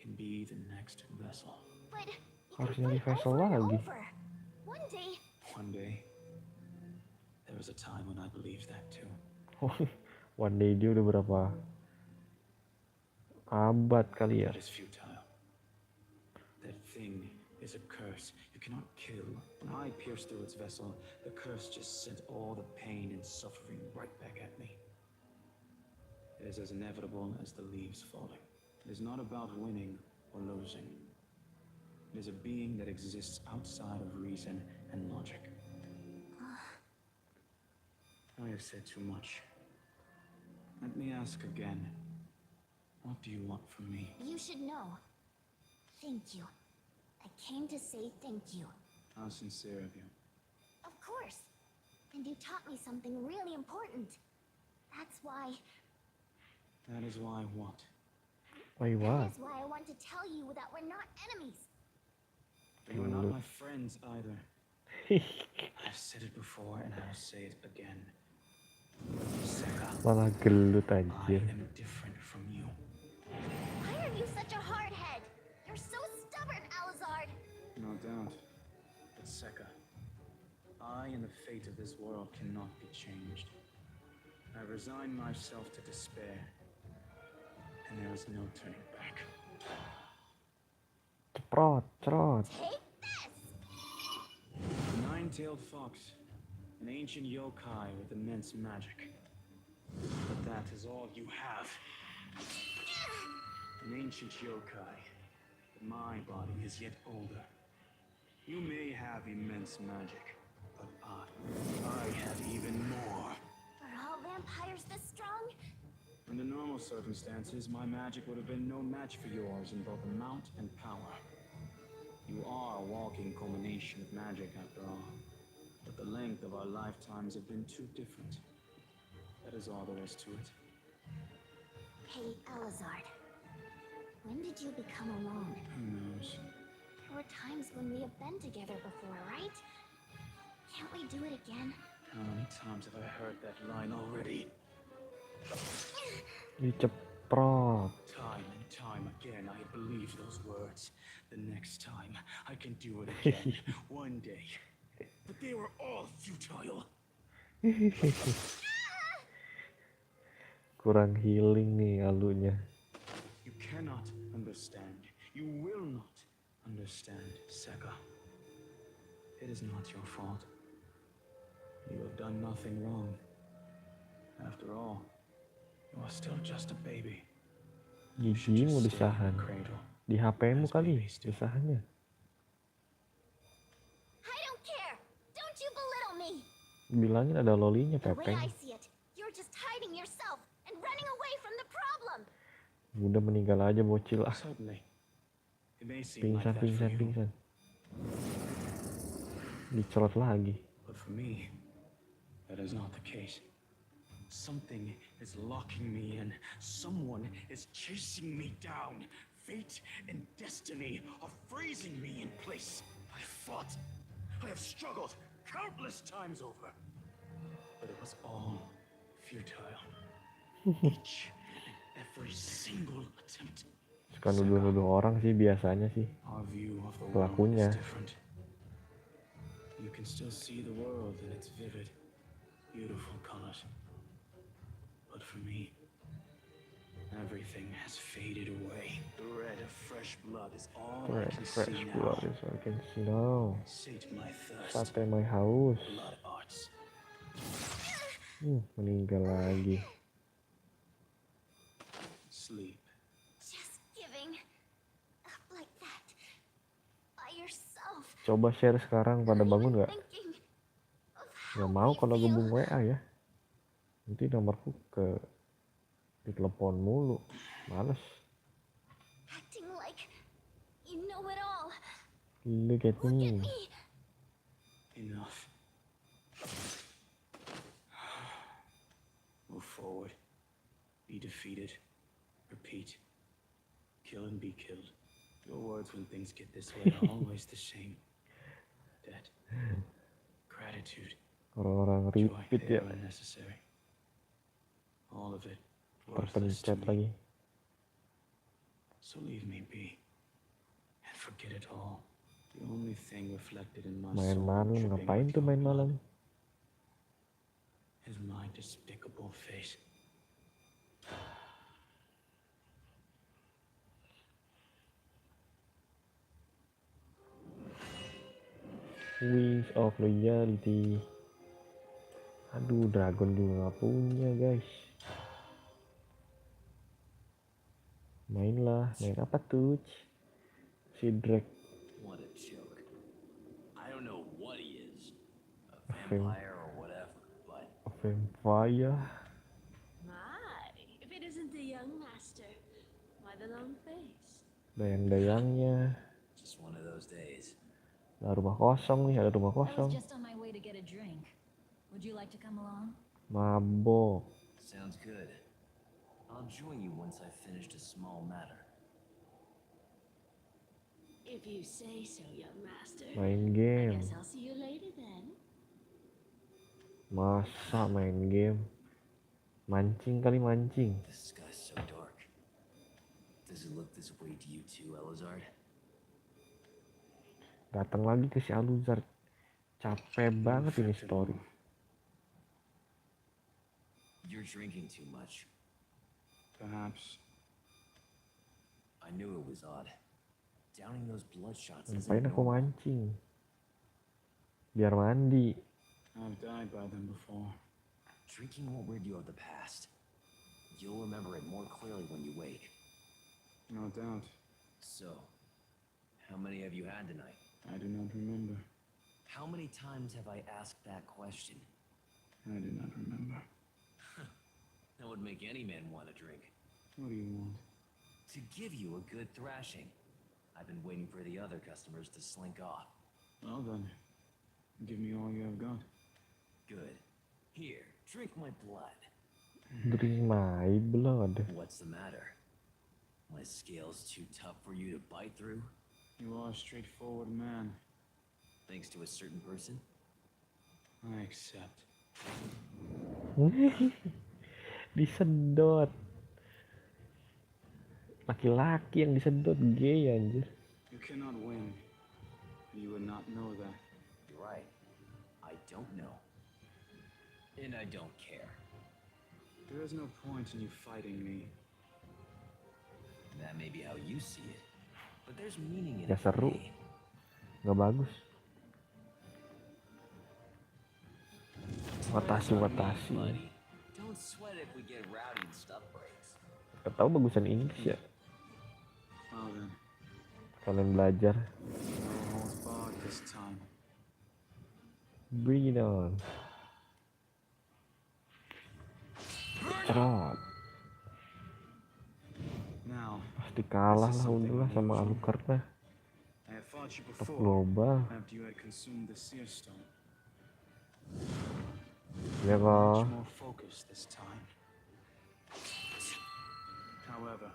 can be the next vessel. But you Harus can nyari fight vessel over and lagi. over. One day. One day, there was a time when I believed that too. One day dia udah berapa abad kali ya? That is futile. That thing is a curse. You cannot kill. When I pierced through its vessel, the curse just sent all the pain and suffering right back at me. It is as inevitable as the leaves falling. It is not about winning or losing. It is a being that exists outside of reason and logic. I have said too much. Let me ask again. What do you want from me? You should know. Thank you. I came to say thank you. How sincere of you. Of course. And you taught me something really important. That's why. That is why what? Why That what? is why I want to tell you that we're not enemies. You are not my friends either. I've said it before and I'll say it again. Seka, Malah gelut I anjir. am different from you. Why are you such a hardhead? You're so stubborn, Alizard. No doubt. But Seka, I and the fate of this world cannot be changed. I resign myself to despair. And there is no turning back. Ceprot, cerot. Take this! The nine-tailed fox, an ancient yokai with immense magic. But that is all you have. An ancient yokai. But my body is yet older. You may have immense magic, but I have even more. Are all vampires this strong? Under normal circumstances, my magic would have been no match for yours in both amount and power. You are a walking culmination of magic after all. But the length of our lifetimes have been too different. That is all there is to it. Hey, Alizard. When did you become alone? Who knows? There were times when we have been together before, right? Can't we do it again? How many times have I heard that line already? Diceprot. Time and time again, I believed those words. The next time, I can do it again. One day. But they were all futile. Kurang healing nih alunya. You cannot understand. You will not understand, Seka. It is not your fault. You have done nothing wrong. After all, you are still just a baby. Gigi mau disahan. Di HP-mu kali disahannya. I don't care. Don't you belittle me. Bilangin ada lolinya, The way I Pepeng. see it, you're just hiding yourself and running away from the problem. Udah meninggal aja bocil ah. Certainly. It may seem like that for Pingsan, you, pingsan. Dicolot lagi. but for me, that is not the case. Something is locking me in. Someone is chasing me down. Fate and destiny are freezing me in place. I fought. I have struggled countless times over. But it was all futile. Each and every single attempt. Suka nuduh-nuduh orang sih biasanya sih. Our view of the world Pelakunya. is different. You can still see the world in its vivid, beautiful colors. But for me, everything has faded away. The red of fresh blood is all I can Fresh see now. blood is all I can see now. Sate my thirst. Sate my haus. Blood arts. Meninggal lagi. Sleep. Just giving up like that by yourself. Coba share sekarang pada bangun nggak? Thinking of Nggak how mau we kalau feel. gabung WA ya. Nanti nomorku ditelepon mulu. Males. Acting like you know it all. Look at Look at me. me. Enough. Move forward. Be defeated. Repeat. Kill and be killed. Your words when things get this way are always the same. Debt. Gratitude. Orang-orang Joy. repeat They ya. are unnecessary. All of it worthless to Terpencet me. lagi. So leave me be. And forget it all. The only thing reflected in my Main soul malam, dripping ngapain with tuh your main blood malam? is my despicable face. Wings of Loyalty. Aduh, dragon juga nggak punya guys. Mainlah, main apa tuh? Si Drake. What a joke. I don't know what he is, a Vamp- vampire or whatever, but Vampire. My, if it isn't the young master, why the long face? Dayang-dayangnya. just one of those days. Nah, rumah kosong nih, ada rumah I was kosong. just on my way to get a drink. Would you like to come along? Mabok. Sounds good. I'll join you once I've finished a small matter. If you say so, young master. Main I game. guess I'll see you later then. Masa main game? Mancing kali mancing. This sky's so dark. Does it look this way to you too, Elizard? Datang lagi ke si Aluzard. Capek banget ini story. You're drinking too much. Perhaps. I knew it was odd. Downing those blood shots Ngapain isn't aku normal. mancing? Biar mandi. I've died by them before. Drinking won't rid you of the past. You'll remember it more clearly when you wake. No doubt. So, how many have you had tonight? I do not remember. How many times have I asked that question? I do not remember. That would make any man want to drink. What do you want? To give you a good thrashing. I've been waiting for the other customers to slink off. Well then, give me all you have got. Good. Here, drink my blood. Drink my blood. What's the matter? My scale's too tough for you to bite through? You are a straightforward man. Thanks to a certain person? I accept. Disedot. Laki-laki yang disedot gay anjir. You cannot win. You would not know that. You're right. I don't know. And I don't care. There is no point in you fighting me. That may be how you see it. But there's meaning in Gak it for seru. me. Gak bagus. Watasi. Buddy, don't sweat if we get rowdy and stuff breaks. Gak tau bagusan Inggris ya. Well then, Kalian belajar. no holds barred this time. Bring it on. Cerot. Now, Pasti kalah lah udahlah sama Alucard lah. I have fought you Top before global. after you had consumed the seer stone. Ya kok. Much more focused this time. However,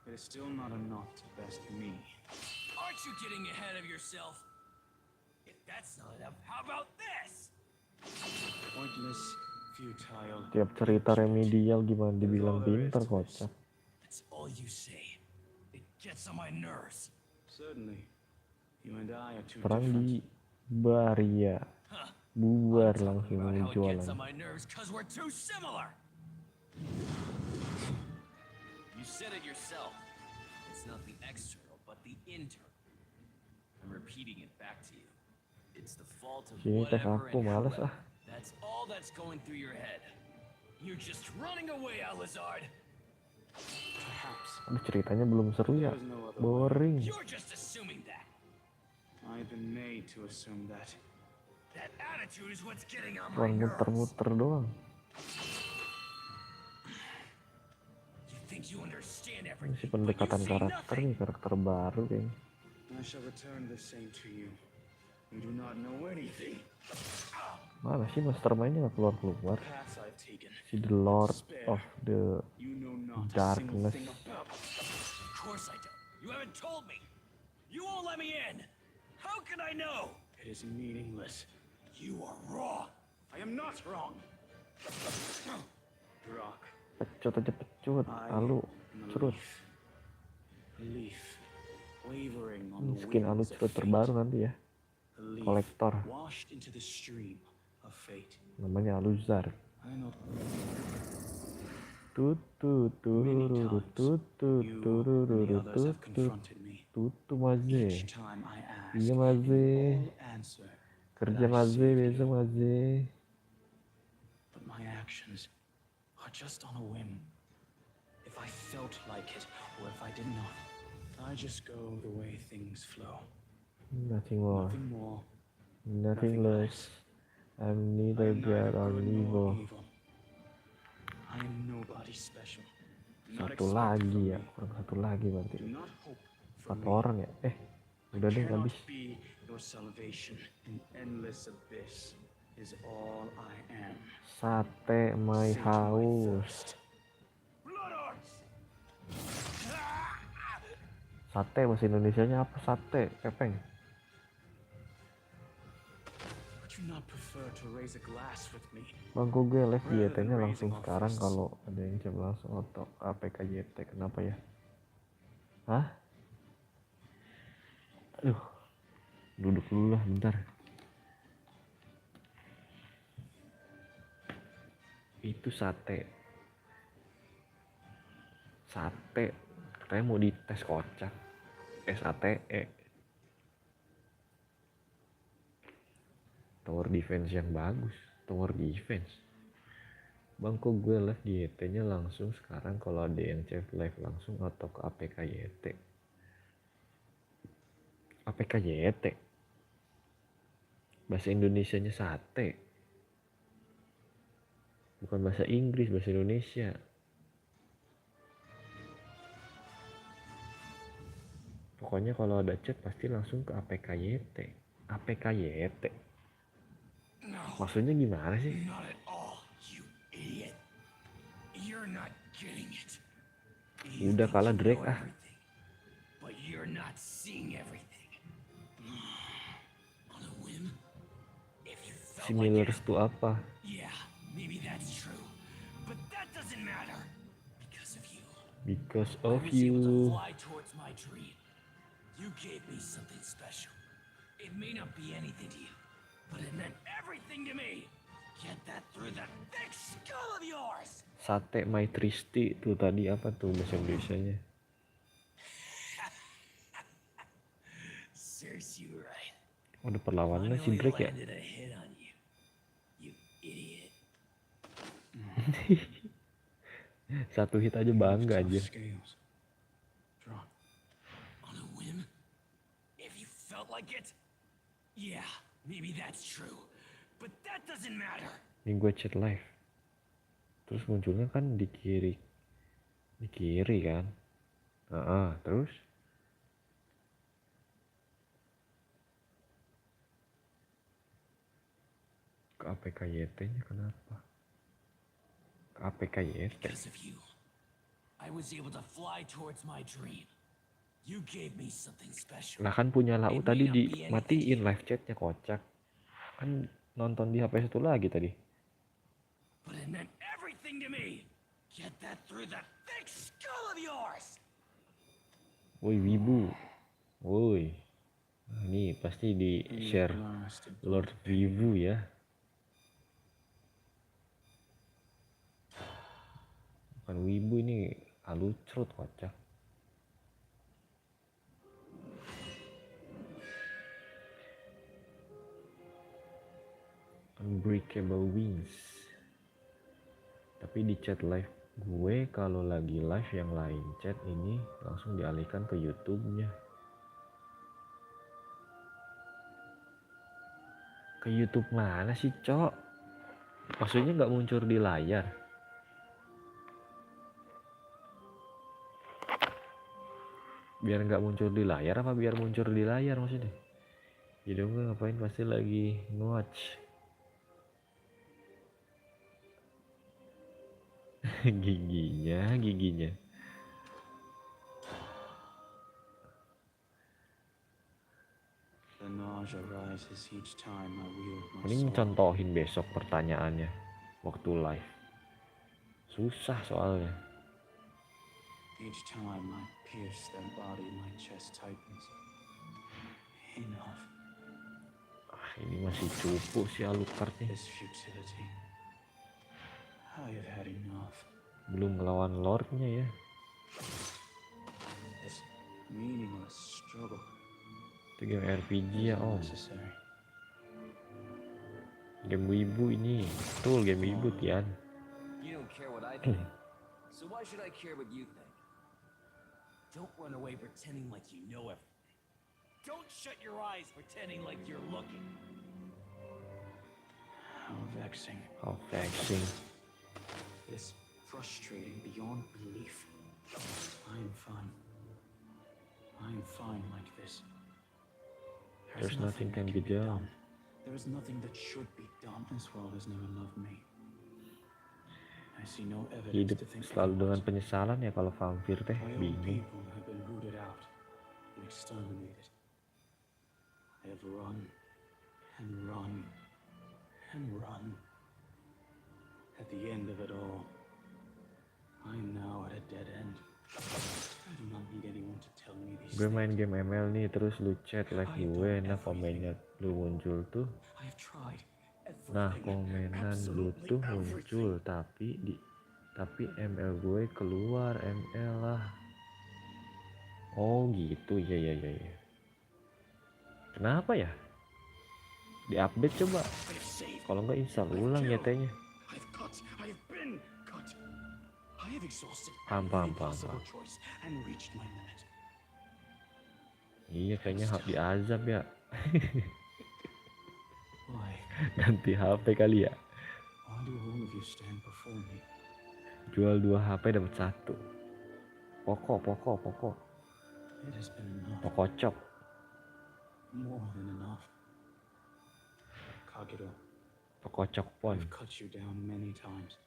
it is still not enough to best me. Aren't you getting ahead of yourself? If that's not enough, how about this? Pointless, futile. Tiap cerita remedial gimana dibilang pinter kocak. That's all you say. It gets on my nerves. Certainly, you and I are too Perang different. di Baria. Huh. Bubar I'm langsung talking about how it jualan. gets on my nerves because we're too similar. You said it yourself. It's not the external, but the internal. I'm repeating it back to you. It's the fault of Sini tes whatever aku and males whoever. ah. That's all that's going through your head. You're just running away, Alizard. Perhaps Aduh, ceritanya belum seru ya. there is no other way. Boring. You're just assuming that. I've been made to assume that. That attitude is what's getting on my Cuman nerves. muter-muter doang. You think you understand Ini everything, sih but you pendekatan see karakter nothing. nih, karakter baru kayaknya. I shall return the same to you. You do not know anything. Mana sih mastermind-nya gak keluar-keluar? Paths I've taken. Si the Lord of the You know not a single Darkness. thing about. Of course I don't. You haven't told me. You won't let me in. How can I know? It is meaningless. You are wrong. I am not wrong. Rock. Pecut aja pecut. Alu am a cerut. leaf. A leaf wavering on Ini the skin alu wings of cerut fate. terbaru nanti ya. A leaf Kolektor. washed into the stream of fate. Namanya Aluzar. I know Tutu tururu tutu you tururu and the others have tutu confronted me. tutu maze. Each time I ask, Iya you maze. all answer Kerja that I maze saved besok you. maze. But my actions are just on a whim. If I felt like it, or if I did not, I just go the way things flow. Nothing more. Nothing more. Nothing less. I'm I neither am good neither or good nor evil. evil. I am nobody special. Do not Satu expect lagi from ya, me. kurang satu lagi berarti. Do not hope from 4 me. orang ya. Udah deh Cannot habis. be your salvation. An endless abyss is all I am. Sate my Sate my house. thirst. Blood arts. Sate bahasa Indonesianya apa? Sate, pepeng. Would you not prefer to raise a glass with me? Bangku gue live YT-nya langsung sekarang kalau ada yang jam langsung atau APK YT. Kenapa ya? Hah? Aduh. Duduk dulu lah bentar. Itu sate. Sate. Katanya mau dites kocak. SATE. Tower defense yang bagus. Tower defense. Bang kok gue live di YT-nya langsung sekarang kalau ada yang chat live langsung atau ke APK YT. APK YT. Bahasa Indonesianya sate. Bukan bahasa Inggris, bahasa Indonesia. Pokoknya kalau ada chat pasti langsung ke APK YT. APK YT. Maksudnya gimana sih? Not at all, you idiot. You're not getting it. You Udah think kalah you Drake know ah. everything, but you're not seeing everything. On a whim, if you felt like Similar it, to apa? yeah, maybe that's true. But that doesn't matter. Because of you. Because I of was able to you. fly towards my dream. You gave me something special. It may not be anything to you, but it meant everything to me. Get that through that thick skull of yours. Sate My Tristi tuh tadi apa tuh bahasa Indonesianya? Serves you right. Udah perlawannya si Finally Drake ya? landed a hit on you. You idiot. Satu hit aja bangga aja. Scales. Drop. On a whim? If you felt like it? Yeah, maybe that's true. But that doesn't matter. Ini gue chat live. Terus munculnya kan di kiri. Di kiri kan? Terus? Ke APKYT-nya kenapa? Ke APKYT? Because of you, I was able to fly towards my dream. You gave me something special. Lah kan punya Lau tadi dimatiin live chatnya, kocak. Kan nonton di HP satu lagi tadi. But it meant everything to me. Get that through that thick skull of yours. Woi Wibu. Woi. Nah, ini pasti di share Lord Wibu ya. Bukan Wibu, ini alucrut, kocak. Unbreakable Wings. Tapi di chat live gue kalau lagi live yang lain chat ini langsung dialihkan ke YouTube-nya. Ke YouTube mana sih, Cok? Maksudnya nggak muncul di layar? Biar nggak muncul di layar apa biar muncul di layar maksudnya? Jadi gue ngapain pasti lagi nge-watch. giginya. The nausea rises each time I wield my Ini sword. contohin besok pertanyaannya waktu live. Susah soalnya. Each time I pierce their body, my chest tightens. Enough. Ini masih cupu sih Alucard nih. This futility. I have had enough. Belum ngelawan Lordnya ya. This meaningless struggle. Itu game RPG ya om. Unnecessary. Game wibu ini. Betul game wibu Tian. You don't care what I think. So why should I care what you think? Don't run away pretending like you know everything. Don't shut your eyes pretending like you're looking. How vexing. How vexing. This frustrating beyond belief. I'm fine. I'm fine like this. There's nothing can be done. There is nothing that should be done. This world has never loved me. I see no evidence Hidup to think selalu dengan otherwise. penyesalan ya kalau vampir teh, My own bingung. people have been rooted out and exterminated. I have run and run and run. At the end of it all, I am now at a dead end. I do not need anyone to tell me these Gue main things. game ML nih terus lu chat live gue, nah komennya lu muncul tuh. I have tried everything. Nah komenan lu absolutely tuh everything. muncul tapi ML gue keluar ML lah. Oh gitu ya. Kenapa ya? Di-update coba. I have saved. Kalau nggak install ulang ya tehnya. I have cut. I have been cut. I have exhausted Paham. every possible choice and reached my limit. Iya kayaknya di azab ya. Why? Ganti HP kali ya. Why do all of you stand before me? Jual 2 HP dapat 1. Pokok. It has been enough. Pokocok. More than enough. Kagero, Pokocok pon. I've cut you down many times.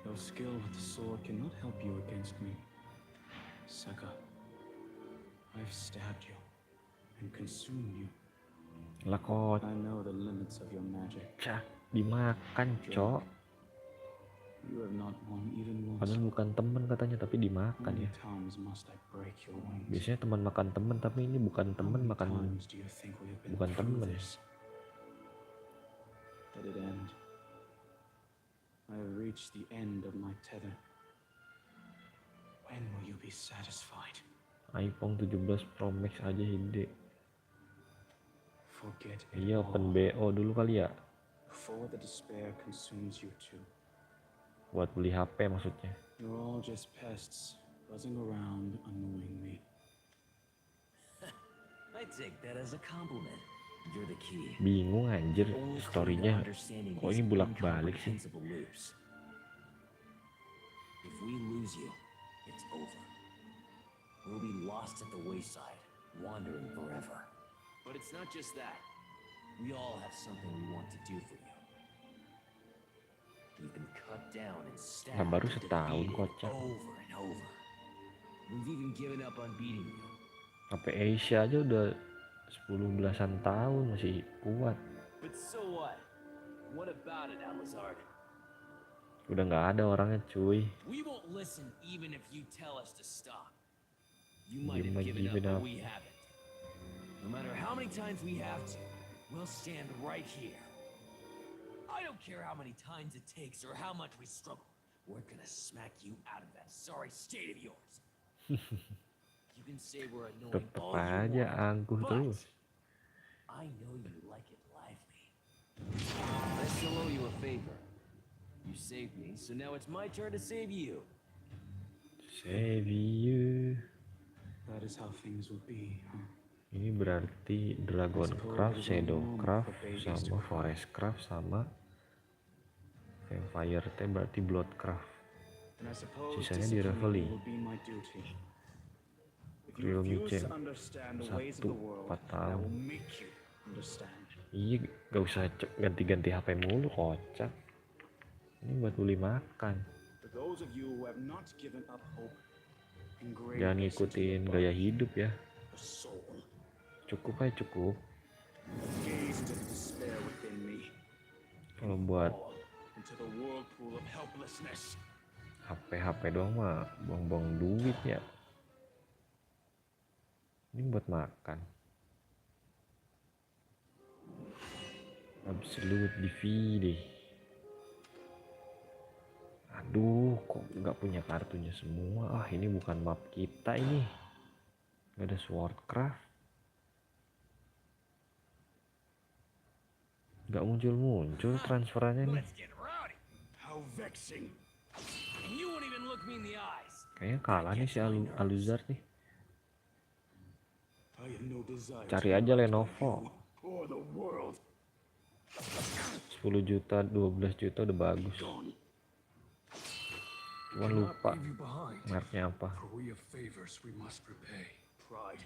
Your skill with the sword cannot help you against me. Seka, I've stabbed you and consumed you. Lah I know the limits of your magic. kocak, dimakan cok. You have not won even once. Padahal bukan temen katanya, tapi How dimakan many ya. times must I break your wings? Biasanya teman makan temen, tapi ini bukan How temen many makan, times do you think we have been bukan through temen. this? Let it end. I have reached the end of my tether. When will you be satisfied? iPhone 17 Pro Max aja ide. Forget it Iya, all open BO dulu kali ya, before the despair consumes you too. buat beli HP maksudnya. You're all just pests buzzing around annoying me. I take that as a compliment. You're the key. Bingung anjir Only key to storynya. understanding Kok these ini bolak-balik sih? incomprehensible loops. If we lose you, it's over. We'll be lost at the wayside, wandering forever. But it's not just that. We all have something we want to do for you. We've been cut down and stabbed Nah, baru and setahun, defeated kocak. over and over. We've even given up on beating you. HP Asia aja udah 10 belasan tahun masih kuat. But so what? What about it, Alizard? Udah nggak ada orangnya cuy. We won't listen even if you tell us to stop. You You might have might given give it up, up. but we haven't. No matter how many times we have to, we'll stand right here. I don't care how many times it takes or how much we struggle. We're gonna smack you out of that sorry state of yours. You can say we're annoying Tetep all you aja want, angkuh but terus. I know you like it lively. I still owe you a favor. You saved me, so now it's my turn to save you. Save you. That is how things will be, huh? Ini berarti Dragon Craft, Shadowcraft, sama Forest Craft, sama Vampire Teh berarti Bloodcraft. And I suppose Sisanya di disciplining Reveling. will be my duty. If you Real refuse Micen to understand the ways of 1, the world, 4 I tahun. will make you understand. Iya, gak usah ganti-ganti HP mulu kocak. Ini buat beli makan. For those of you who have not given up hope, engrave Jangan this into ngikutin your gaya body, hidup ya. the soul. Cukup aja cukup. Gaze into the despair within me. Kalau buat Fall into the whirlpool of helplessness. HP doang mah buang-buang duit ya. Ini buat makan. Absolute DVD. Aduh, kok nggak punya kartunya semua. Ah, ini bukan map kita ini. Nggak ada Swordcraft. Nggak muncul transferannya nih. Let's get rowdy. How vexing. And you won't even look me in the eyes. Kayaknya kalah nih si Aluzar nih. I have no desire Cari to aja fight Lenovo. you or the world. 10 juta, 12 juta udah bagus. Cuma lupa Leave you behind. mereknya apa. For we have favors we must repay. Pride,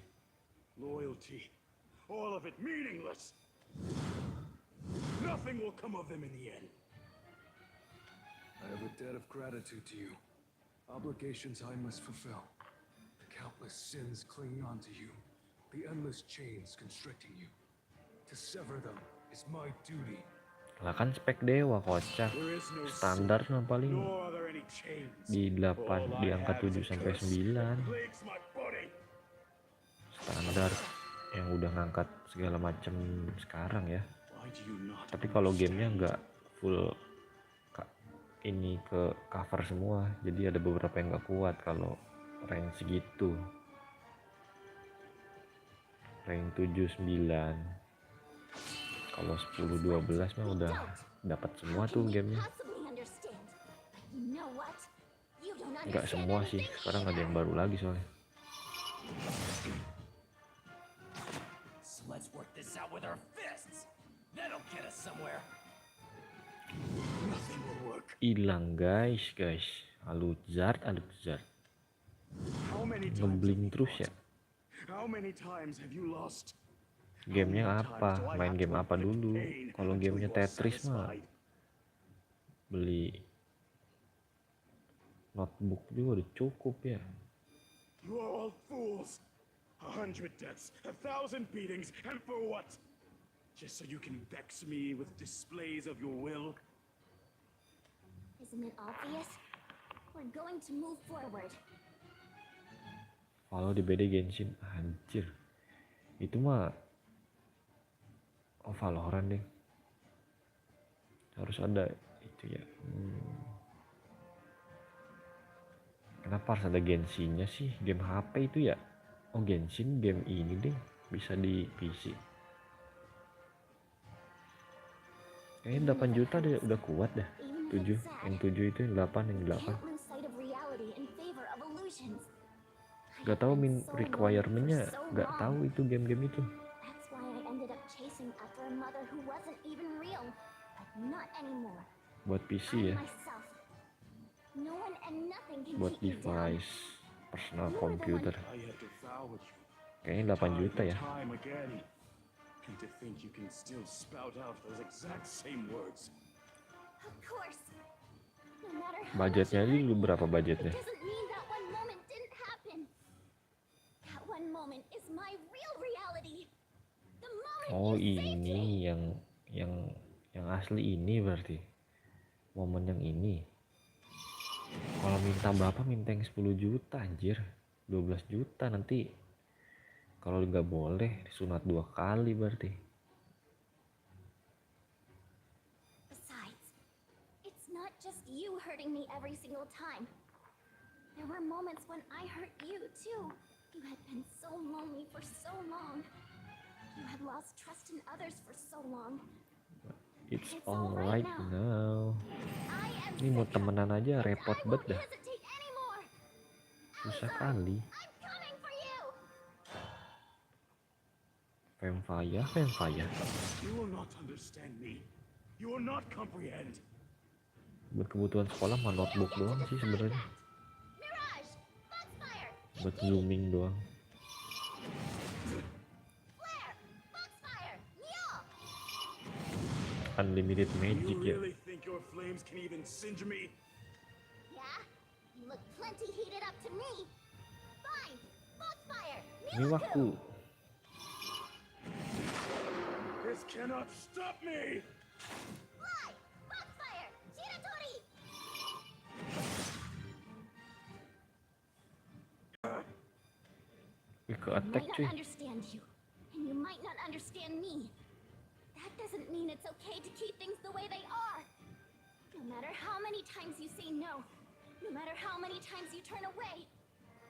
loyalty, all of it meaningless. Nothing will come of them in the end. I have a debt of gratitude to you. Obligations I must fulfill. The countless sins clinging onto you. The endless chains constricting you. To sever them is my duty. Lah kan spek dewa kocak. There is no Standar mah paling nor are there any chains. di 8, di angka 7 sampai 9. Plagues my body. Standar yang udah ngangkat segala macam sekarang ya. Why do you not Tapi kalau gamenya nggak full ini ke cover semua, jadi ada beberapa yang nggak kuat kalau rank segitu. Rank 7, 9. Kalau 10, 12 mah udah dapat semua tuh gamenya. Possibly understand. But you know what? You don't Nggak understand semua sih, anything sekarang ada yang either. baru lagi soalnya. So let's work this out with our fists. That'll get us somewhere. Nothing will work. Hilang guys. Aluzard. How many times Ngebling have you terus ya. lost? How many times have you lost? Gamenya apa? Main game apa dulu? Kalau gamenya Tetris mah beli notebook juga udah cukup ya. You are all fools. 100 deaths, 1,000 beatings, and for what? Just so you can vex me with displays of your will? Isn't it obvious? We're going to move forward. Kalau di BD Genshin, anjir. Itu mah Valorant deh. Harus ada itu ya. Kenapa harus ada Genshinnya sih? Game HP itu ya? Oh Genshin game ini deh. Bisa di PC. Kayaknya 8 juta deh, udah kuat dah. 7, yang 7 itu yang 8, yang 8. Gak tahu requirementnya, gak tahu itu game-game itu. Buat PC ya, buat device, personal computer. Kayaknya 8 juta ya. And to think you can still spout out those exact same words. Of course. No matter how Budgetnya aja dulu berapa budgetnya? It doesn't mean that one moment didn't happen. That one moment is my real reality. The moment Oh you saved me. ini yang asli ini berarti. Momen yang ini. Kalau minta berapa? Minta yang 10 juta anjir. 12 juta nanti. Kalau nggak boleh disunat 2 kali berarti. Besides, it's not just you hurting me every single time. There were moments when I hurt you too. You had been so lonely for so long. You had lost trust in others for so long. It's alright now. Ini mau temenan aja repot banget dah. Susah kali. Vampire. You will not understand me. You will not comprehend. Buat kebutuhan sekolah mah notebook doang sih sebenarnya. Buat zooming doang. Unlimited magic ya. You really think your flames can even singe me? Yeah, you look plenty heated up to me. Fine, Foxfire. Ini waktu. This cannot stop me! Fly! Foxfire! Shiratori! Wih, ke I attack might not cuy. understand you, and you might not understand me. That doesn't mean it's okay to keep things the way they are. No matter how many times you say no, no matter how many times you turn away,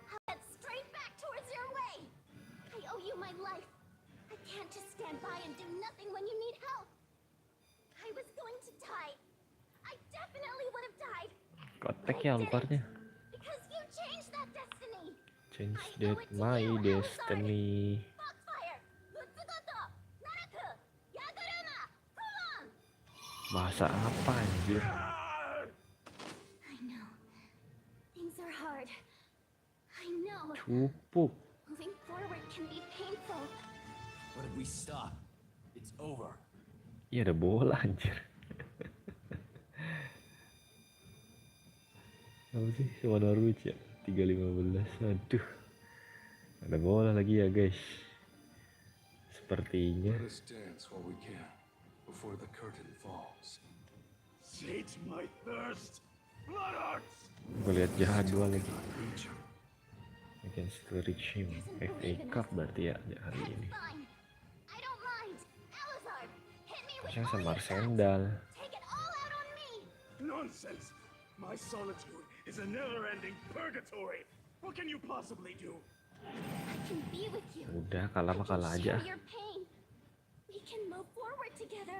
I'll head straight back towards your way. I owe you my life. I can't just stand by and do nothing when you need help. I was going to die. I definitely would have died. Ke attack ya luparnya. Because you changed that destiny. Change that my destiny. Foxfire, Mutsugoto, Naraku, Yaguruma, Kulon. Bahasa apa anjir? I know. Things are hard. I know. Cukup. Moving forward can be painful. But if we stop, it's over. Iya ada bola anjir. Apa sih sama Norwich ya? 3-15. Aduh. Ada bola lagi ya guys. Sepertinya. Let us dance while we can, before the curtain falls. Sate my thirst! Blood arts! Gue lihat jadwal lagi. Against the regime. FA Cup berarti ya hari ini. Fine. I don't mind. Alizard, hit me with Saya all sama your sendal. Take it all out on me. Nonsense! My solitude is a never-ending purgatory! What can you possibly do? I can be with you. Udah kalah mah I can kalah aja. share your pain. We can move forward together.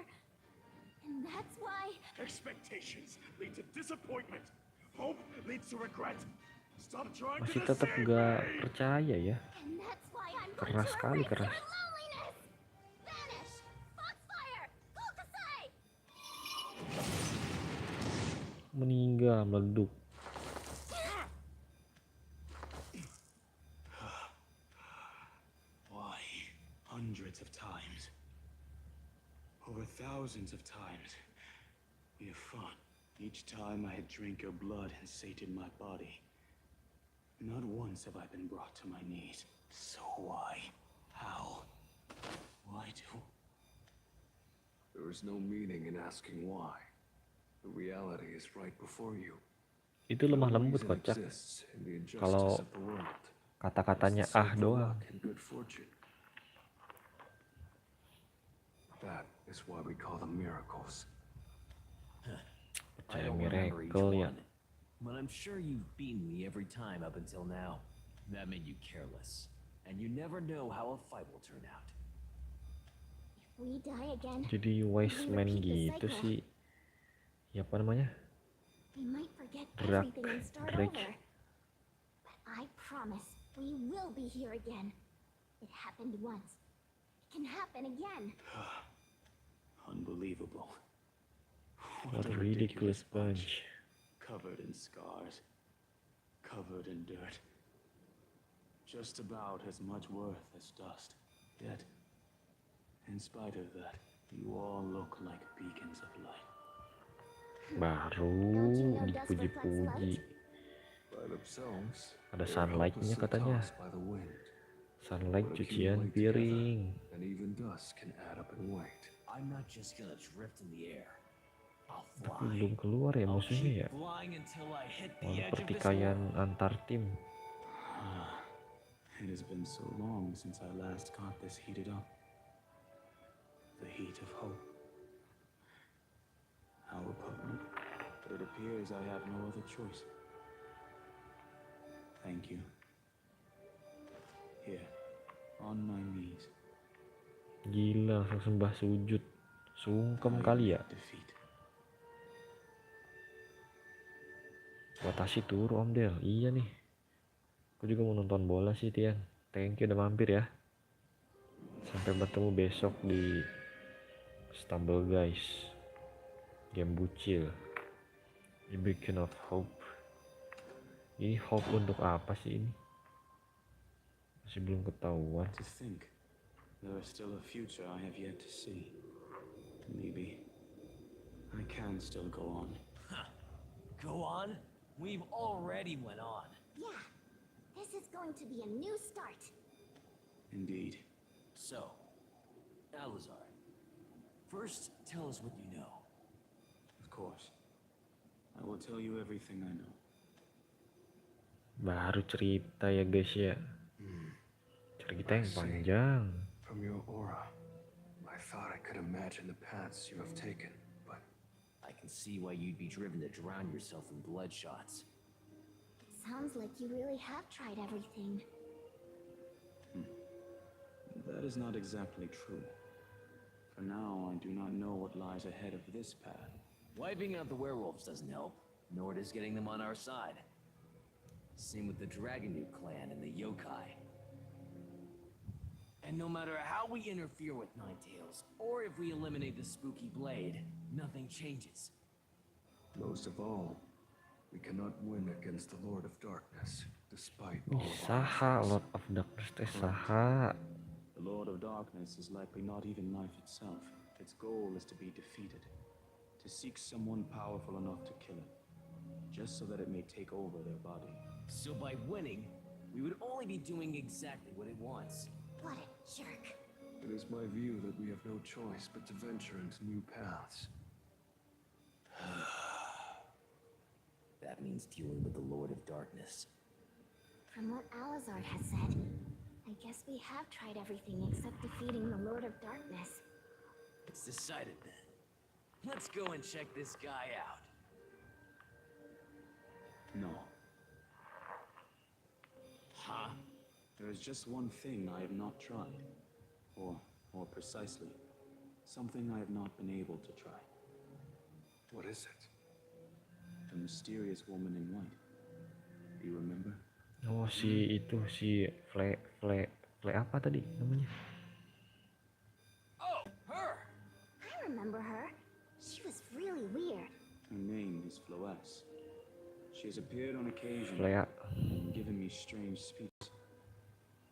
And that's why Expectations lead to disappointment. Hope leads to regret. Stop trying Masih to tetap deceive gak me! percaya ya. and that's why I'm going Keras to sekali, erase keras. your loneliness. Vanish. Foxfire. Gokusai. Meninggal meleduk. Why? Hundreds of times. Over thousands of times. We have fought. Each time I had drank your blood and sated my body. Not once have I been brought to my knees. So why? How? Why do? There is no meaning in asking why. The reality is right before you. Itu lemah No lembut reason kocak. exists in the injustice Kalau of the world. kata-katanya Just the ah sake of doang. luck and good fortune. That is why we call them miracles. I Percaya don't remember each miracle ya. one, but I'm sure you've beaten me every time up until now. That made you careless, and you never know how a fight will turn out. If we die again, Jadi wise man gitu sih. Ya apa namanya? we might forget Drake. everything and start Drake. over. But I promise we will be here again. It happened once. It can happen again. Unbelievable. What a ridiculous bunch. Covered in scars. Covered in dirt. Just about as much worth as dust. Yet, in spite of that, you all look like beacons of light. Baru dipuji-puji. By themselves, Ada they are sunlightnya helplessly katanya. tossed by the wind. Sunlight But cucian accumulate together, piring. and even dust can add up in weight. I'm not just gonna drift in the air. I'll Tapi fly. belum keluar ya I'll musuhnya ya. keep flying until I hit the Malah edge of this pertikaian world. antar tim. It has been so long since I last got this heated up. The heat of hope. How repugnant, but it appears I have no other choice. Thank you. Here, on my knees. Gila, langsung sembah sujud. Sungkem I kali ya. admit defeat. Watashi turu Om Del. Iya nih. Aku juga mau nonton bola sih Tian. Thank you udah mampir ya. Sampai bertemu besok di Stumble Guys. Game bucil. The Beacon of Hope. Ini hope untuk apa sih ini? Masih belum ketahuan. To think there is still a future I have yet to see. Maybe I can still go on. Go on? We've already went on. Yeah, this is going to be a new start. Indeed. So, Alazar, first tell us what you know. Of course. I will tell you everything I know. Baru cerita ya guys ya. Cerita yang panjang. From your aura, I thought I could imagine the paths you have taken, but I can see why you'd be driven to drown yourself in bloodshots. It sounds like you really have tried everything. That is not exactly true. For now, I do not know what lies ahead of this path. Wiping out the werewolves doesn't help, nor does getting them on our side. Same with the Dragonute clan and the yokai. And no matter how we interfere with Ninetales, or if we eliminate the spooky blade, nothing changes. most of all, we cannot win against the Lord of Darkness, despite all of our Saha efforts. Lord of Darkness teh saha. The Lord of Darkness is likely not even life itself. Its goal is to be defeated, to seek someone powerful enough to kill it, just so that it may take over their body. So by winning, we would only be doing exactly what it wants. What a jerk. It is my view that we have no choice but to venture into new paths. That means dealing with the Lord of Darkness. From what Alazar has said, I guess we have tried everything except defeating the Lord of Darkness. It's decided then. Let's go and check this guy out. No. Huh? There is just one thing I have not tried. Or more precisely, something I have not been able to try. What is it? The mysterious woman in white. Do you remember? Oh si itu si Fle apa tadi namanya? Oh, her! I remember her. She was really weird. Her name is Floes. She has appeared on occasion Flea. and given me strange speeches.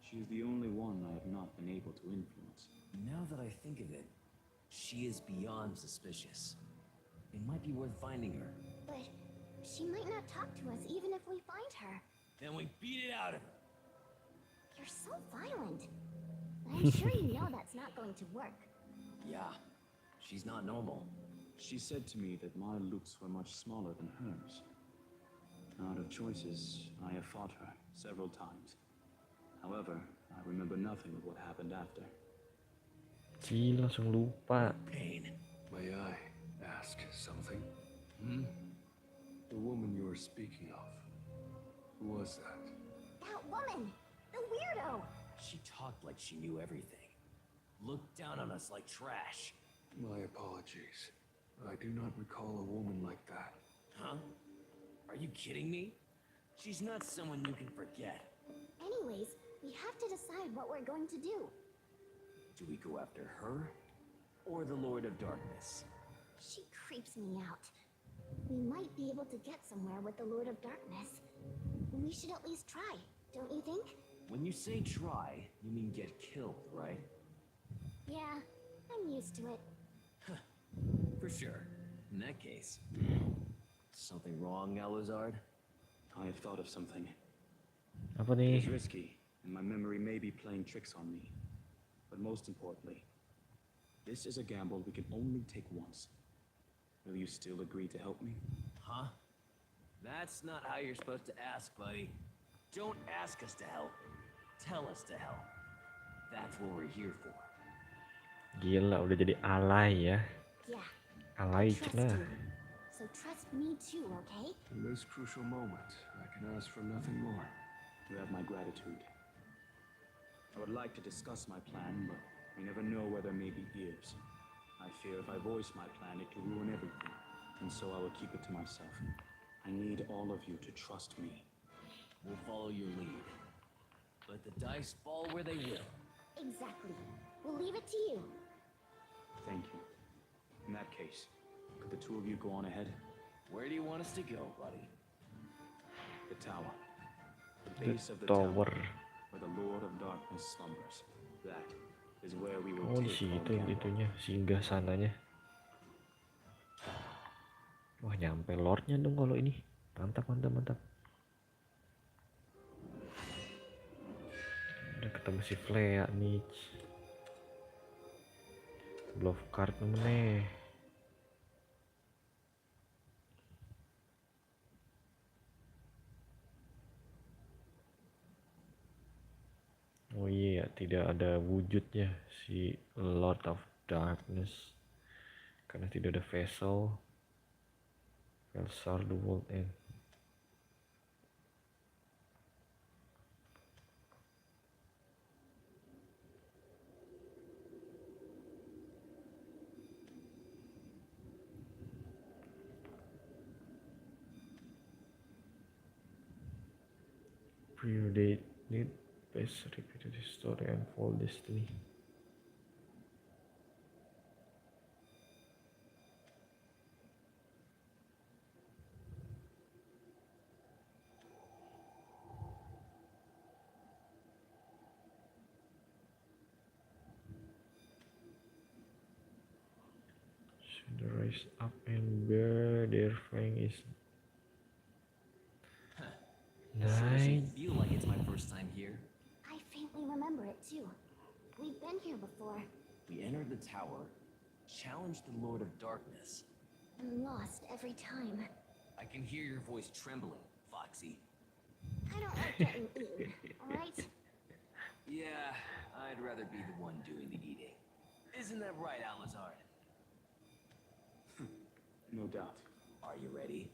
She is the only one I have not been able to influence. Now that I think of it, she is beyond suspicious. It might be worth finding her. But she might not talk to us even if we find her. Then we beat it out of her. You're so violent. I'm sure you know that's not going to work. Yeah, she's not normal. She said to me that my looks were much smaller than hers. Out of choices, I have fought her several times. However, I remember nothing of what happened after. Gila, langsung lupa. Pain. May I ask something? Hmm? The woman you were speaking of, who was that? That woman! The weirdo! She talked like she knew everything. Looked down on us like trash. My apologies. I do not recall a woman like that. Huh? Are you kidding me? She's not someone you can forget. Anyways, we have to decide what we're going to do. Do we go after her? Or the Lord of Darkness? She creeps me out. We might be able to get somewhere with the Lord of Darkness. We should at least try, don't you think? When you say try, you mean get killed, right? Yeah, I'm used to it. For sure. In that case. Something wrong, Alazard? I have thought of something. Apa It nih? is risky, and my memory may be playing tricks on me. But most importantly, this is a gamble we can only take once. Will you still agree to help me? Huh? That's not how you're supposed to ask, buddy. Don't ask us to help. Tell us to help. That's what we're here for. Gila, udah jadi alay ya. Yeah, Alay trust cenah. you. So trust me too, okay? In this crucial moment, I can ask for nothing more. You have my gratitude. I would like to discuss my plan, but we never know where there may be ears. I fear if I voice my plan, it could ruin everything, and so I will keep it to myself. I need all of you to trust me. We'll follow your lead. Let the dice fall where they will. Exactly. We'll leave it to you. Thank you. In that case, could the two of you go on ahead? Where do you want us to go, buddy? The tower. The The base of the tower. tower, where the Lord of Darkness slumbers. That is where we will Oh, di take our situ gamble. itunya, singgah sananya. Wah, nyampe lordnya dong kalau ini. Mantap, mantap, mantap. Udah ketemu si Flea nih. Bluff card meneh. Oh iya, tidak ada wujudnya si Lord of Darkness karena tidak ada vessel the world end. Predate need best repeated story and full destiny. Should they rise up and bear their fang is Sure night. doesn't feel like it's my first time here. I faintly remember it too. We've been here before We entered the tower, challenged the Lord of Darkness. and lost every time. I can hear your voice trembling, Foxy. I don't like getting eaten, alright? Yeah, I'd rather be the one doing the eating. Isn't that right, Alazard? No doubt. Are you ready?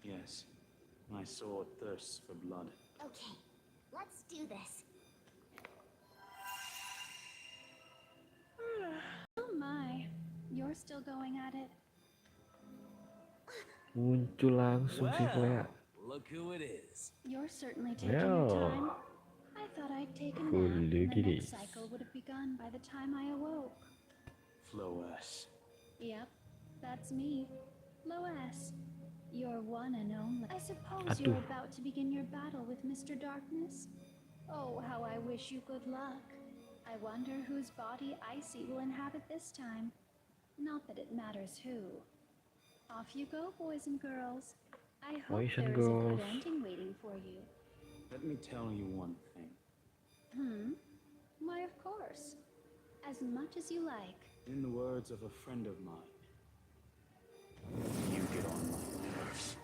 Yes. My sword thirsts for blood. Okay, let's do this. Oh my, you're still going at it. Muncul langsung si Flea. Look who it is. You're certainly taking your Yeah. time. I thought I'd take a Cool, nap, and look the at next this. cycle would have begun by the time I awoke. Floas. Yep, that's me, Loas. Your one and only. I suppose Aduh. you're about to begin your battle with Mr. Darkness. Oh, how I wish you good luck. I wonder whose body Icy will inhabit this time. Not that it matters who. Off you go, boys and girls. I hope Boys and there is a good girls. ending waiting for you. Let me tell you one thing. Why, of course. As much as you like. In the words of a friend of mine, you get on my nerves.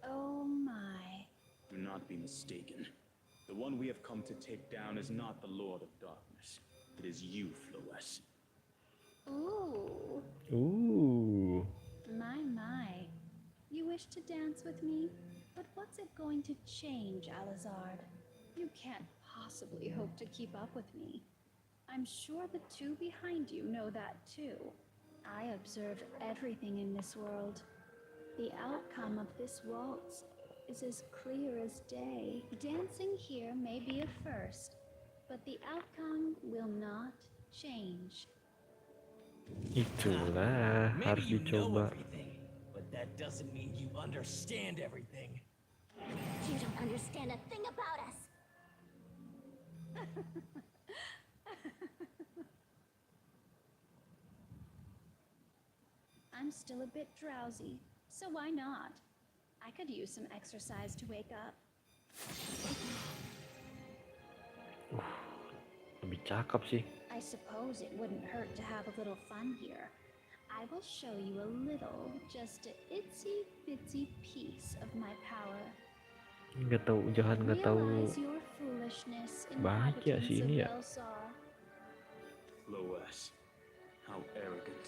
Oh my. Do not be mistaken. The one we have come to take down is not the Lord of Darkness. It is you, Floes. Ooh. Ooh. My. You wish to dance with me? But what's it going to change, Alizard? You can't possibly hope to keep up with me. I'm sure the two behind you know that too. I observe everything in this world. The outcome of this waltz is as clear as day. Dancing here may be a first, but the outcome will not change. Itulah harus Maybe you know dicoba. everything, but that doesn't mean you understand everything. You don't understand a thing about us. I'm still a bit drowsy, so why not? I could use some exercise to wake up. Lebih cakep sih. I suppose it wouldn't hurt to have a little fun here. I will show you a little, just a itsy bitsy piece of my power. Nggak tahu, jangan nggak tahu. Realize your foolishness, Bahagia inhabitants sih of ini ya. Belsar. Floes, how arrogant.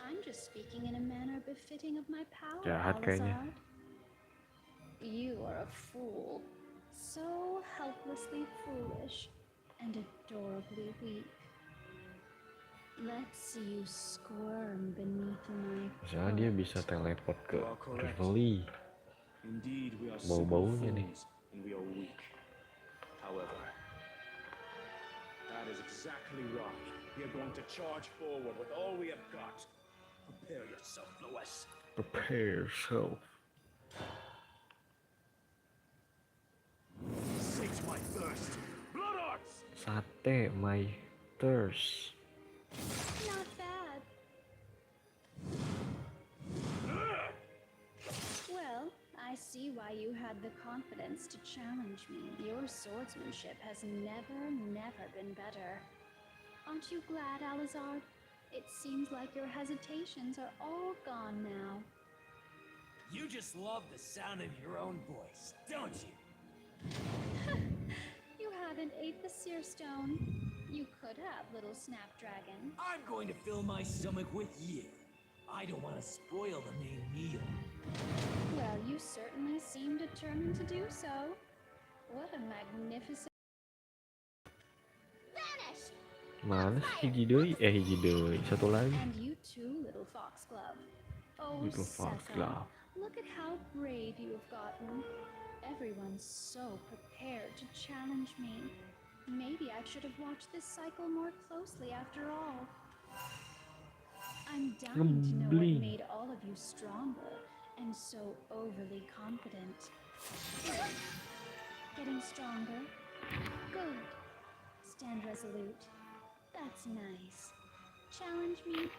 I'm just speaking in a manner befitting of my power, Jahat kayaknya. Alizard. You are a fool. So helplessly foolish and adorably weak. Let's see you squirm beneath my Misalnya dia bisa teleport ke Rivoli. Indeed, we are Bau-baunya nih. fools and we are weak. However, that is exactly why we are going to charge forward with all we have got. Prepare yourself, Floes. Prepare yourself. Sate my thirst. Blood arts! Sate my thirst. Not bad. Well, I see why you had the confidence to challenge me. Your swordsmanship has never been better. Aren't you glad, Alizard? It seems like your hesitations are all gone now. You just love the sound of your own voice, don't you? You haven't ate the seer stone. You could have, little snapdragon. I'm going to fill my stomach with you. I don't want to spoil the main meal. Well, you certainly seem determined to do so. What a magnificent... Vanish! Mana sih hiji deui. Satu lagi. And you too, little foxglove. Oh, Little Seka, foxglove. look at how brave you have gotten. Everyone's so prepared to challenge me. Maybe I should have watched this cycle more closely after all. I'm dying to know what made all of you stronger and so overly confident. Getting stronger? Good. Stand resolute. That's nice. Challenge me?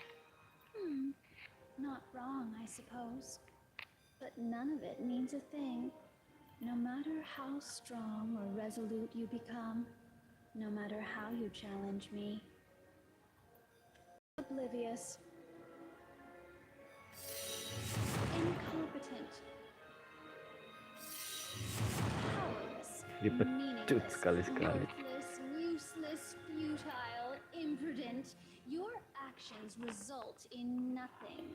Not wrong, I suppose. But none of it means a thing. No matter how strong or resolute you become, no matter how you challenge me. Oblivious. Incompetent. Powerless. Dipecut sekali-sekali. Worthless, useless, futile, imprudent. Your actions result in nothing.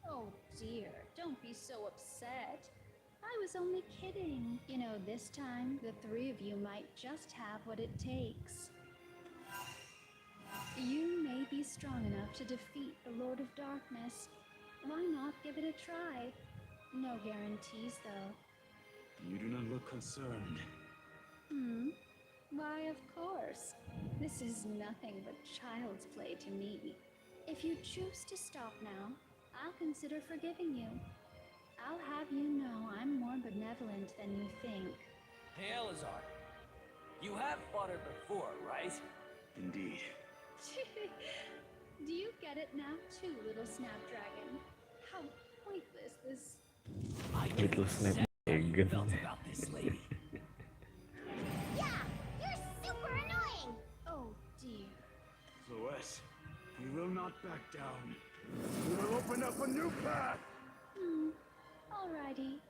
Oh dear, don't be so upset. I was only kidding. You know, this time, the three of you might just have what it takes. You may be strong enough to defeat the Lord of Darkness. Why not give it a try? No guarantees, though. You do not look concerned. Why, of course. This is nothing but child's play to me. If you choose to stop now, I'll consider forgiving you. I'll have you know I'm more benevolent than you think. Hey, Elazar. You have fought her before, right? Indeed. Do you get it now too, little snapdragon? How pointless this I know Little exactly how you Snapdragon. felt about this lady. Yeah, you're super annoying. Oh dear. Lois, we will not back down. We will open up a new path! Alrighty.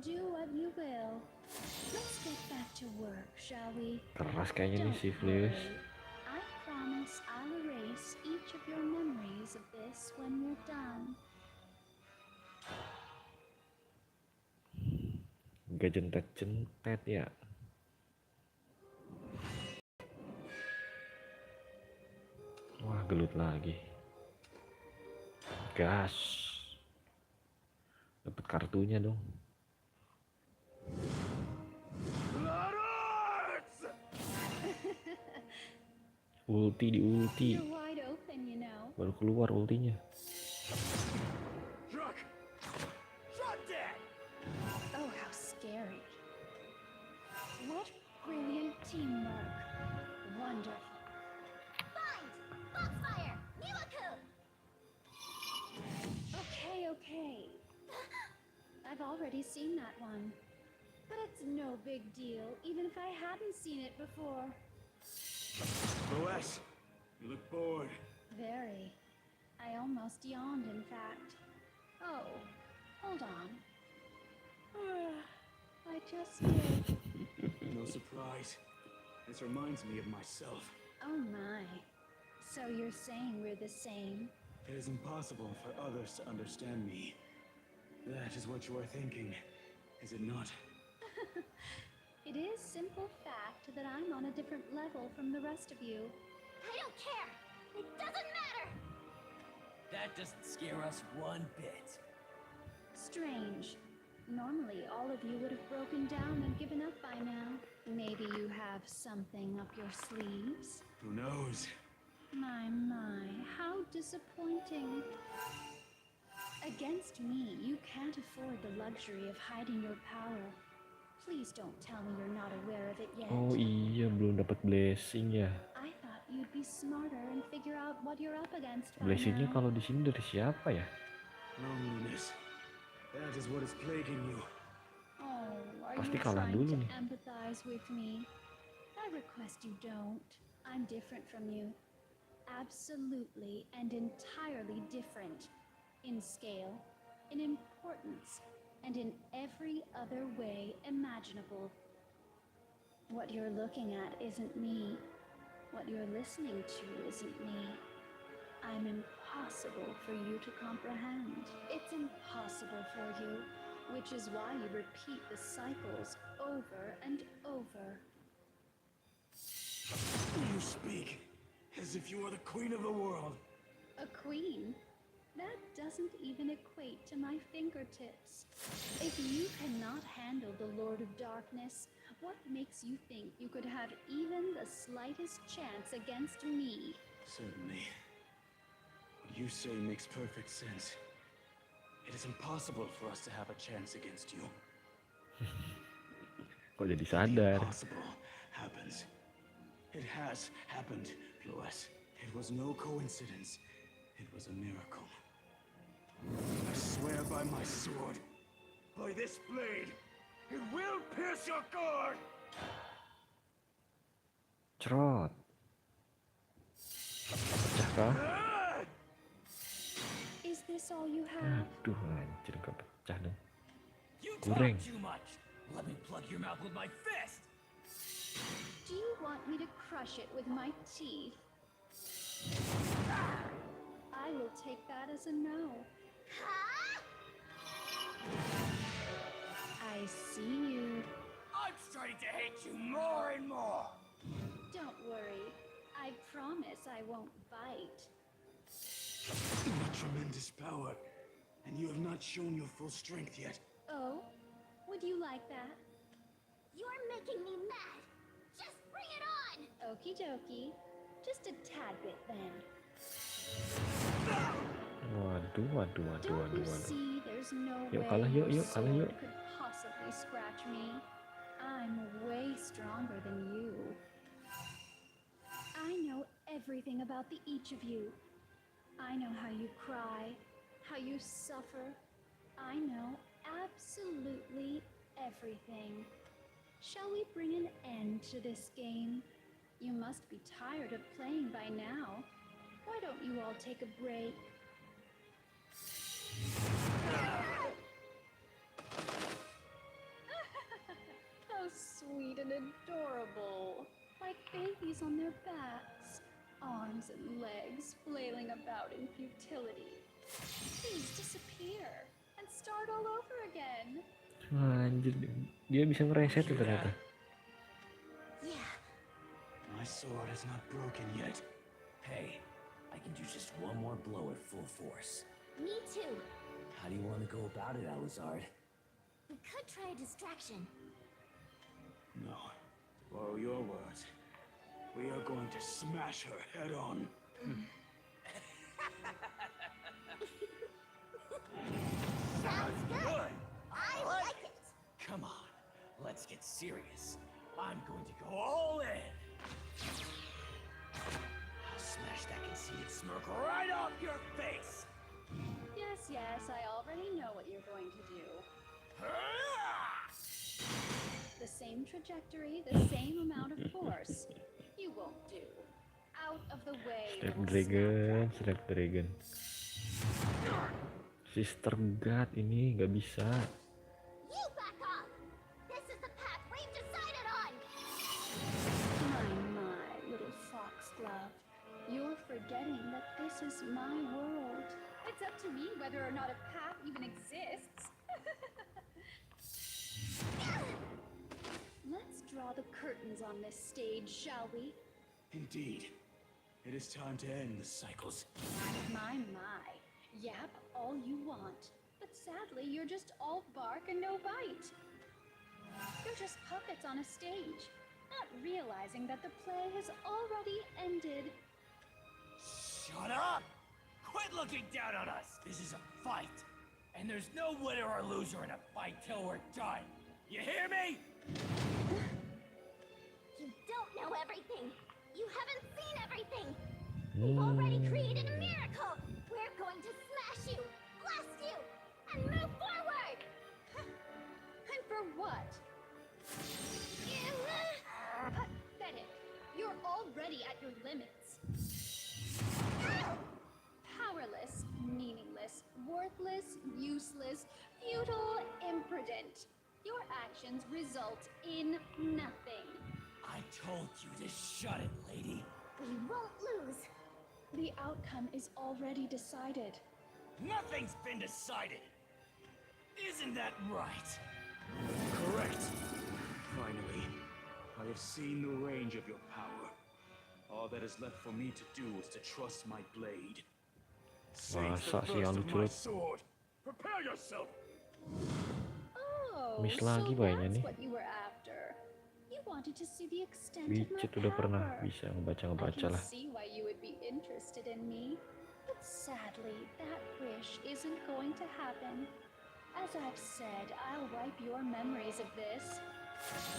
Do what you will. Let's get back to work, shall we? Keras kayaknya nih Don't si Flius. worry. I promise I'll erase each of your memories of this when we're done. Gak jentet-jentet ya. Wah, gelut lagi. Gas. Dapat kartunya dong. Ulti di ulti. You're wide open, you know. Baru keluar ultinya. Truck! Shot dead! Oh, how scary. What brilliant teamwork. Wonderful. Bind! Boxfire! Miwaku! Okay. I've already seen that one. But it's no big deal, even if I hadn't seen it before. Lois, you look bored. Very. I almost yawned, in fact. Oh, hold on. I just did. No surprise. This reminds me of myself. Oh my. So you're saying we're the same? It is impossible for others to understand me. That is what you are thinking, is it not? It is simple fact that I'm on a different level from the rest of you. I don't care. It doesn't matter. That doesn't scare us one bit. Strange. Normally, all of you would have broken down and given up by now. Maybe you have something up your sleeves? Who knows? My, how disappointing. Against me, you can't afford the luxury of hiding your power. Please don't tell me you're not aware of it yet. Oh iya, belum dapat blessing ya. I thought you'd be smarter and figure out what you're up against by Blessingnya now. kalau di sini dari siapa ya? Loneliness. That is what is plaguing you. Oh, are Pasti you kalah trying dulu to nih. empathize with me? I request you don't. I'm different from you. Absolutely and entirely different. In scale, in importance, and in every other way imaginable. What you're looking at isn't me. What you're listening to isn't me. I'm impossible for you to comprehend. It's impossible for you, which is why you repeat the cycles over and over. You speak as if you are the queen of the world. A queen? That doesn't even equate to my fingertips. If you cannot handle the Lord of Darkness, what makes you think you could have even the slightest chance against me? Certainly. What you say makes perfect sense. It is impossible for us to have a chance against you. Kok jadi The sadar? impossible happens. It has happened, Lois. It was no coincidence. It was a miracle. I swear by my sword, by this blade, it will pierce your guard! Cerot. Pecah kah? Is this all you have? Aduh, anjir gak pecah dong. You Goreng. talk too much. Let me plug your mouth with my fist. Do you want me to crush it with my teeth? I will take that as a no. Huh? I see you. I'm starting to hate you more and more. Don't worry. I promise I won't bite. You have tremendous power, and you have not shown your full strength yet. Oh? Would you like that? You're making me mad. Just bring it on! Okie dokie. Just a tad bit then. Waduh. Don't you see there's no Yuk, way kalah yuk, your kalah yuk. sword could possibly scratch me? I'm way stronger than you. I know everything about the each of you. I know how you cry, how you suffer. I know absolutely everything. Shall we bring an end to this game? You must be tired of playing by now. Why don't you all take a break? How sweet and adorable. Like babies on their backs, arms and legs flailing about in futility. Please disappear and start all over again. Anjir, dia bisa ngereset tuh ternyata. Yeah, My sword is not broken yet. Hey, I can do just one more blow at full force. me too. How do you want to go about it, Alizard? We could try a distraction. No. Borrow your words. We are going to smash her head on. Sounds good. I like it. Come on, let's get serious. I'm going to go all in. I'll smash that conceited smirk right off your face. Yes, I already know what you're going to do. The same trajectory, the same amount of force. You won't do. Out of the way, little Snapdragon. Sister God ini nggak bisa. You back off. This is the path we've decided on. My, little foxglove. You're forgetting that this is my world. It's up to me whether or not a path even exists. Let's draw the curtains on this stage, shall we? Indeed. It is time to end the cycles. My. Yap all you want. But sadly, you're just all bark and no bite. You're just puppets on a stage, not realizing that the play has already ended. Shut up! Quit looking down on us! This is a fight! And there's no winner or loser in a fight till we're done! You hear me? You don't know everything. You haven't seen everything. We've already created a miracle. We're going to smash you, blast you, and move forward. And for what? Pathetic. You're already at your limits. Powerless, meaningless, worthless, useless, futile, imprudent. Your actions result in nothing. I told you to shut it, lady. We won't lose. The outcome is already decided. Nothing's been decided. Isn't that right? Correct. Finally, I have seen the range of your power. All that is left for me to do is to trust my blade. Save the Masa sih yang burst of lucu my banget. sword. Prepare yourself. Oh, Miss so lagi banyak that's nih. what you were after. You wanted to see the extent of my Wicet udah pernah power. bisa I ngebaca can lah. see why you would be interested in me, but sadly, that wish isn't going to happen. As I've said, I'll wipe your memories of this.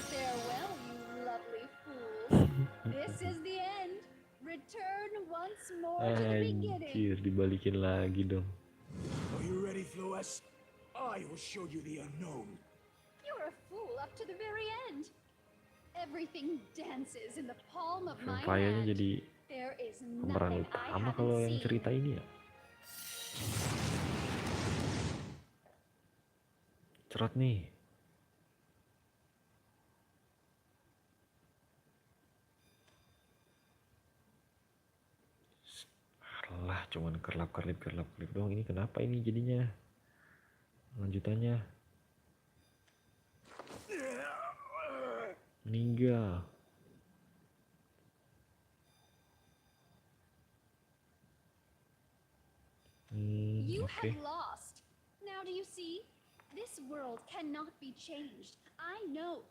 Farewell, you lovely fools. This is the end. Return once more to the beginning. Anjir, dibalikin lagi dong. Are you ready, Floes? I will show you the unknown. You're a fool up to the very end. Everything dances in the palm of my Vampire-nya hand. jadi There is pemeran nothing I utama kalau haven't yang seen. cerita ini ya. Cerot nih. Alah, cuman kerlap-kerlip doang. Ini kenapa ini jadinya? Lanjutannya. Meninggal. You Oke. have lost. Now do you see? This world cannot be changed. I know.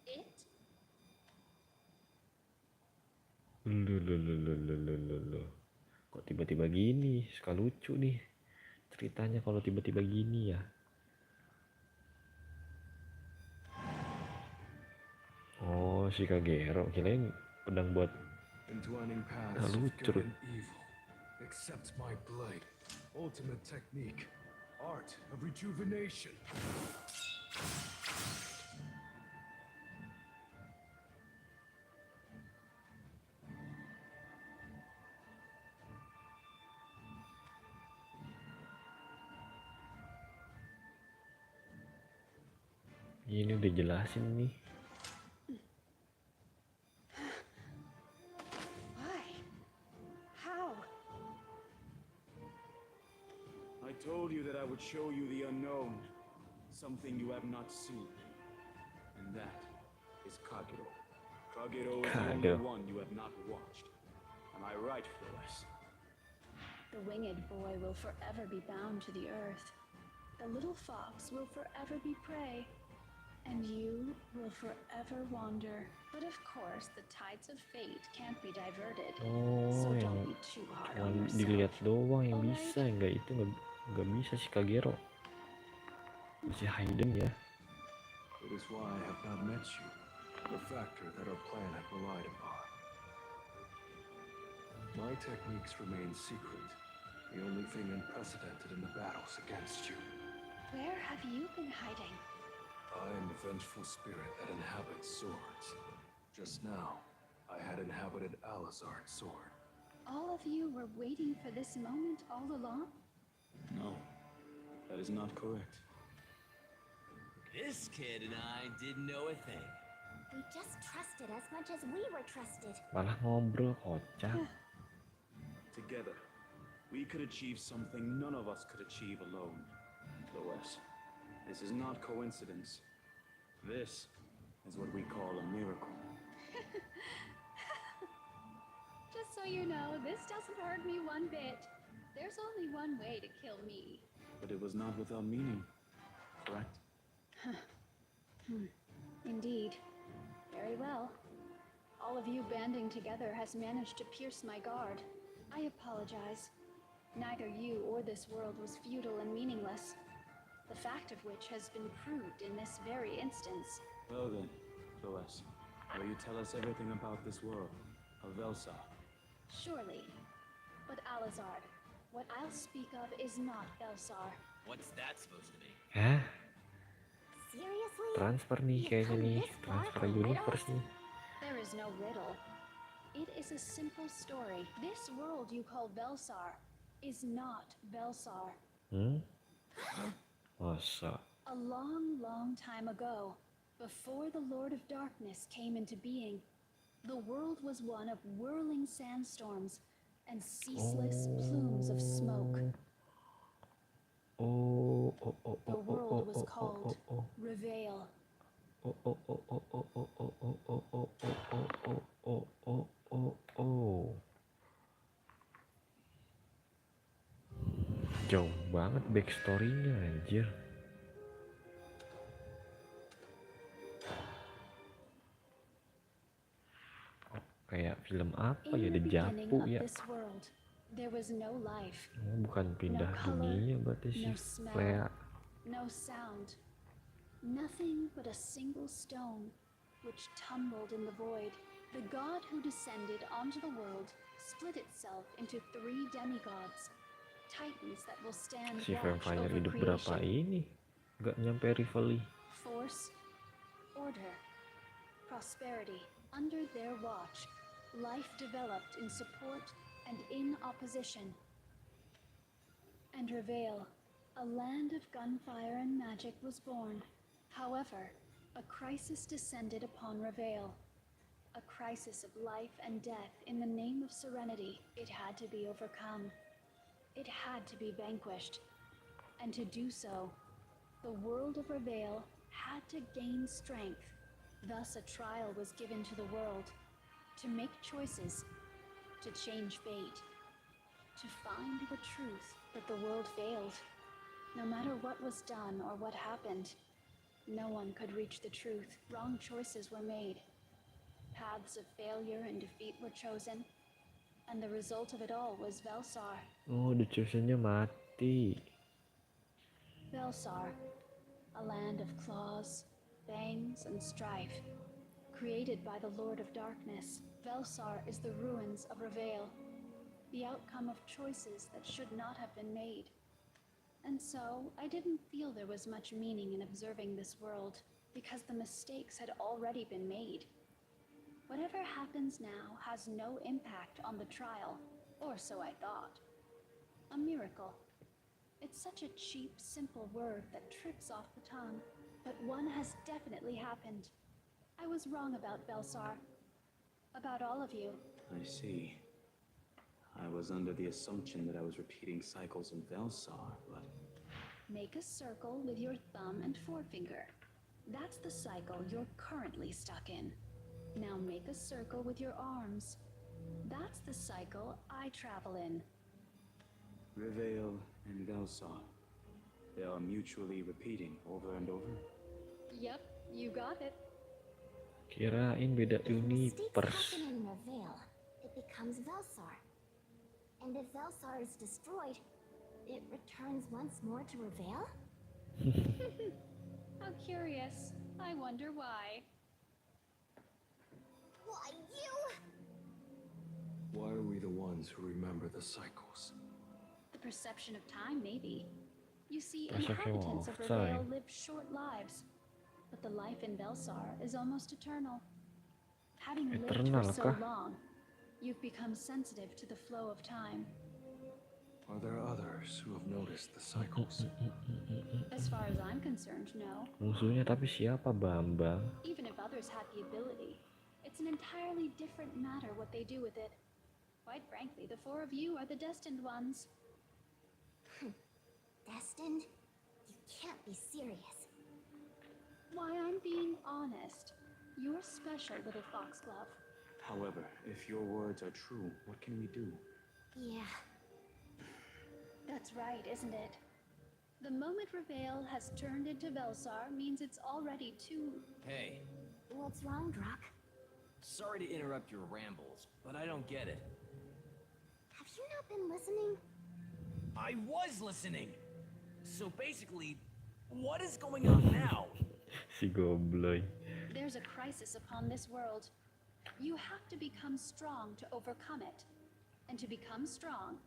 It? Loh. Kok tiba-tiba gini? Suka lucu nih ceritanya kalau tiba-tiba gini ya. Oh, si Kagero kirain pedang buat Entwining Nah, paths of lucu. good and evil. Accept my blade. Ultimate technique. Art of rejuvenation. Ini udah jelasin nih. Why? How? I told you that I would show you the unknown, something you have not seen. And that is Kagero. Kagero is the only one you have not watched. Am I right, Phyllis? The winged boy will forever be bound to the earth. The little fox will forever be prey. And you will forever wander. But of course, the tides of fate can't be diverted. So Oh, yang don't be too hard cuma on dilihat yourself. doang yang Alright? bisa, enggak itu nggak bisa si Kagero. Masih hidden ya. It is why I have not met you, the factor that our plan had relied upon. My techniques remain secret, the only thing unprecedented in the battles against you. Where have you been hiding? I am the vengeful spirit that inhabits swords. Just now, I had inhabited Alizard's sword. All of you were waiting for this moment all along? No, that is not correct. This kid and I didn't know a thing. We just trusted as much as we were trusted. Malah ngobrol kocak. Together, we could achieve something none of us could achieve alone. Lois, this is not coincidence. This is what we call a miracle. Just so you know, this doesn't hurt me one bit. There's only one way to kill me. But it was not without meaning, correct? Indeed. Very well. All of you banding together has managed to pierce my guard. I apologize. Neither you or this world was futile and meaningless. The fact of which has been proved in this very instance. Well then, Lois, will you tell us everything about this world, of Velsa? Surely. But Alizard, what I'll speak of is not Belsar. What's that supposed to be? Hah? Seriously? Transfer nih You've kayaknya come nih. this far Transfer for universe riddles? nih. There is no riddle. It is a simple story. This world you call Belsar is not Belsar. Masa? A long, long time ago, before the Lord of Darkness came into being, the world was one of whirling sandstorms and ceaseless plumes of smoke. The world was called Reveal. Jauh banget backstory-nya anjir. Kayak film apa ya, In The the beginning Japu of ya. this world, there was no life, Oh, bukan pindah color, dunia berarti no sih. smell. Kayak no sound, nothing but a single stone which tumbled in the void. The god who descended onto the world split itself into 3 demigods, titans that will stand si watch vampire over hidup berapa creation. ini? Gak nyampe Rivali. Force, order, prosperity. Under their watch, life developed in support and in opposition. And Reveal, a land of gunfire and magic, was born. However, a crisis descended upon Reveal. A crisis of life and death in the name of serenity. It had to be overcome. It had to be vanquished. And to do so, the world of Reveal had to gain strength. Thus a trial was given to the world, to make choices, to change fate, to find the truth. But the world failed. No matter what was done or what happened, no one could reach the truth. Wrong choices were made. Paths of failure and defeat were chosen, and the result of it all was Velsar. Oh, The Chosen-nya mati. Velsar, a land of claws, fangs, and strife. Created by the Lord of Darkness, Velsar is the ruins of Reveal. the outcome of choices that should not have been made. And so, I didn't feel there was much meaning in observing this world, because the mistakes had already been made. Whatever happens now has no impact on the trial, or so I thought. A miracle. It's such a cheap, simple word that trips off the tongue, but one has definitely happened. I was wrong about Belsar. About all of you. I see. I was under the assumption that I was repeating cycles in Velsar, but... Make a circle with your thumb and forefinger. That's the cycle you're currently stuck in. Now make a circle with your arms. That's the cycle I travel in. Reveal and Velsar. They are mutually repeating over and over? Yep, you got it. Kirain beda If mistakes universe. happen in Reveal, it becomes Velsar. And if Velsar is destroyed, it returns once more to Reveal? How curious. I wonder why. Why, you... Why are we the ones who remember the cycles? The perception of time, maybe. You see, Perception inhabitants of of Reveal time. live short lives, but the life in Belsar is almost eternal. Having lived Eternal for so kah? long, you've become sensitive to the flow of time. Are there others who have noticed the cycles? As far as I'm concerned, no. Musuhnya tapi siapa Bambang? Even if others had the ability, it's an entirely different matter what they do with it. Quite frankly, the four of you are the destined ones. Destined? You can't be serious. Why, I'm being honest. You're special, little foxglove. However, if your words are true, what can we do? Yeah. That's right, isn't it? The moment Reveal has turned into Velsar means it's already too... Hey, What's wrong, Drock? sorry to interrupt your rambles, but I don't get it. Have you not been listening? I was listening! So basically, what is going on now? Si Gobloy. There's a crisis upon this world. You have to become strong to overcome it. And to become strong,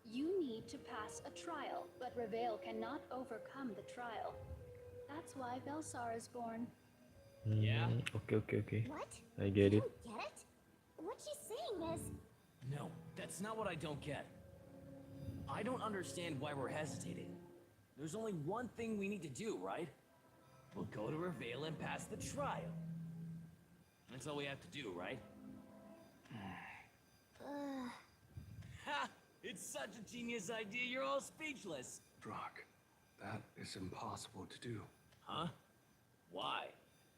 you need to pass a trial, but Reveal cannot overcome the trial. That's why Velsar is born. Yeah? Okay. What? I get You it. don't get it? What she's saying is... No, that's not what I don't get. I don't understand why we're hesitating. There's only one thing we need to do, right? We'll go to Reveal and pass the trial. That's all we have to do, right? Ha! It's such a genius idea, you're all speechless. Drock, that is impossible to do. Huh? Why?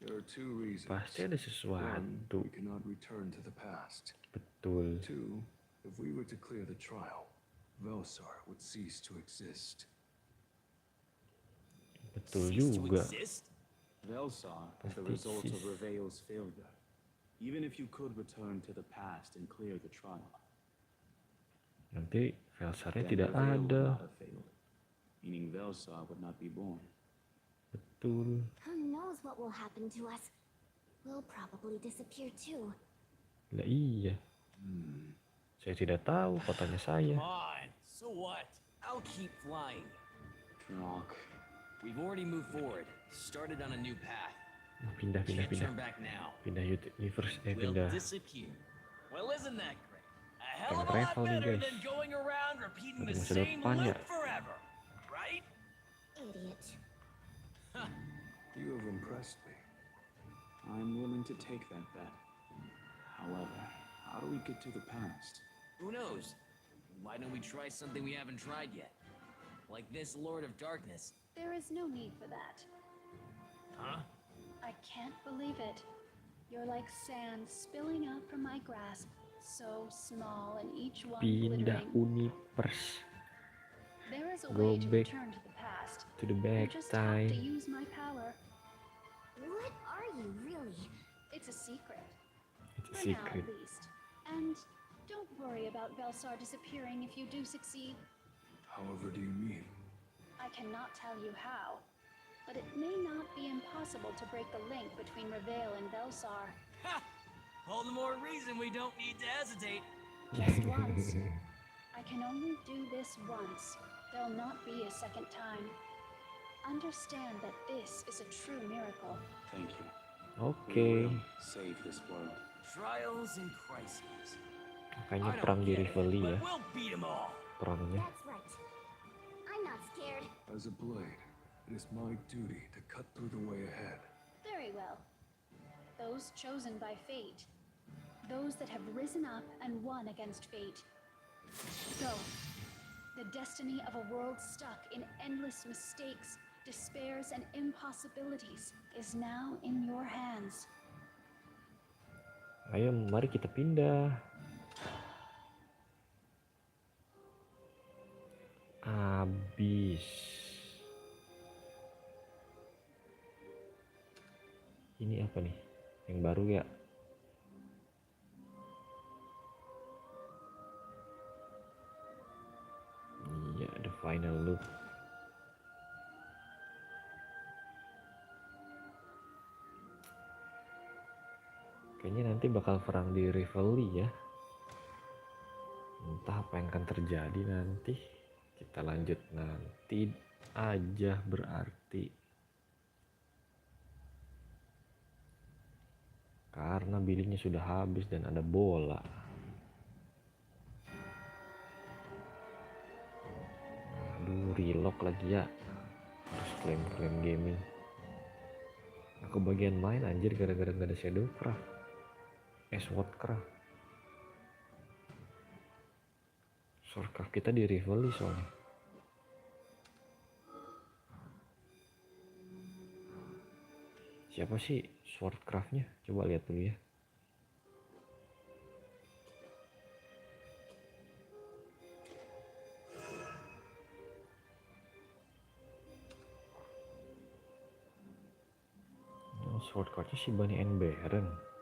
There are two reasons. Pasti ada One, sesuatu. we cannot return to the past. Betul. Two, if we were to clear the trial, Velsar would cease to exist. Betul Cease to juga. exist? Velsar is the Pasti result of sis. Reveal's failure. Even if you could return to the past and clear the trial, Nanti Velsarnya then tidak Reveal would ada. not have failed, meaning Velsar would not be born. Betul. Who knows what will happen to us? We'll probably disappear too. Lah iya. Saya tidak tahu, katanya saya. Come on, so what? I'll keep flying. Drock, We've already moved forward, started on a new path. Pindah. Can't turn back now. Pindah universe, We'll pindah. disappear. Well, isn't that great? A hell Time of a lot travel nih, better guys. than going around repeating the Untuk masa same depan ya. loop forever, right? Idiot. You have impressed me. I'm willing to take that bet. However, how do we get to the past? Who knows? Why don't we try something we haven't tried yet? Like this Lord of Darkness. There is no need for that. Huh? I can't believe it. You're like sand spilling out from my grasp, so small and each one Pindah glittering. universe. There is a Go way to back return to the past. to the You back just have to time. use my power. What are you really? It's a secret. It's a For now, secret. at least. And don't worry about Velsar disappearing if you do succeed. However do you mean? I cannot tell you how, but it may not be impossible to break the link between Reveal and Velsar. Ha! All the more reason we don't need to hesitate. Just once. I can only do this once. There'll not be a second time. Understand that this is a true miracle. Thank you. Oke, We will save this world. Trials and crises. makanya I perang don't di get it, Rivali ya, but we'll beat 'em all. perangnya. That's right. I'm not scared. As a blade, it is my duty to cut through the way ahead. Very well. Those chosen by fate. Those that have risen up and won against fate. Go. The destiny of a world stuck in endless mistakes, despairs, and impossibilities is now in your hands. Ayo, mari kita pindah. Abis. Ini apa nih? Yang baru ya? Iya, the final look. Kayaknya nanti bakal perang di Rivali ya. Entah apa yang akan terjadi nanti. Kita lanjut nanti aja berarti. Karena billingnya sudah habis dan ada bola. Aduh, relock lagi ya. Harus klaim gaming. Aku bagian main anjir gara-gara gak ada Shadowcraft. Swordcraft. Swordcraft kita di Rivali soalnya. Siapa sih Swordcraftnya? Coba lihat dulu ya. Oh, Swordcraftnya si Bunny and Baron.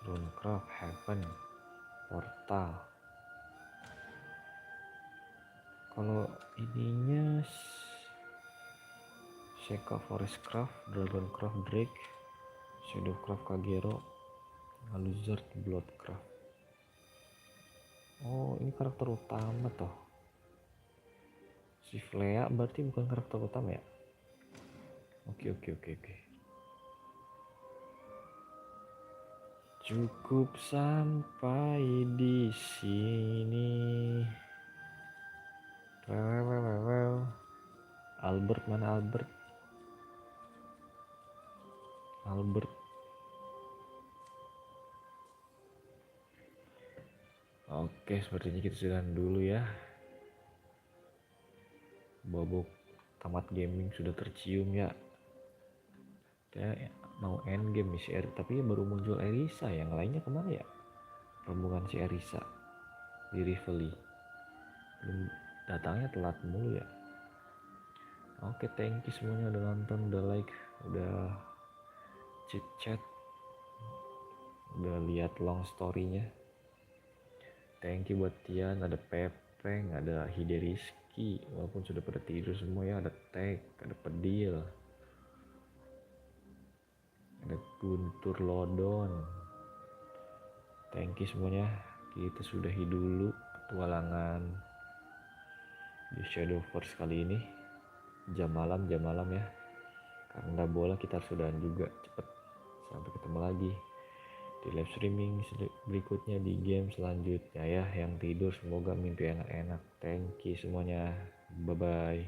Runecraft, Heaven, Portal. Kalau ininya Sheka Forestcraft, Dragoncraft Drake, Shadowcraft Kagero, Alucard Bloodcraft. Oh, ini karakter utama toh. Si Flea berarti bukan karakter utama ya? Oke. Cukup sampai di sini. Albert mana Albert? Oke, sepertinya kita sudahan dulu ya. Bobok tamat gaming sudah tercium ya. Kayak mau end game nih si tapi baru muncul Erisa, yang lainnya kemana ya? Rombongan si Erisa di Rivali belum datangnya, telat mulu ya. Oke, thank you semuanya udah nonton, udah like, udah chit chat, udah lihat long story-nya. Thank you buat Tian, ada Pepeng, ada Hideriski, walaupun sudah pada tidur semua ya, ada Tek, ada Pedil, ada Guntur Lodon. Thank you semuanya. Kita sudahi dulu petualangan di Shadowverse kali ini. Jam malam ya. Karena bola kita harus sudahan juga cepet. Sampai ketemu lagi di live streaming berikutnya, di game selanjutnya ya. Yang tidur semoga mimpi enak-enak. Thank you semuanya. Bye bye.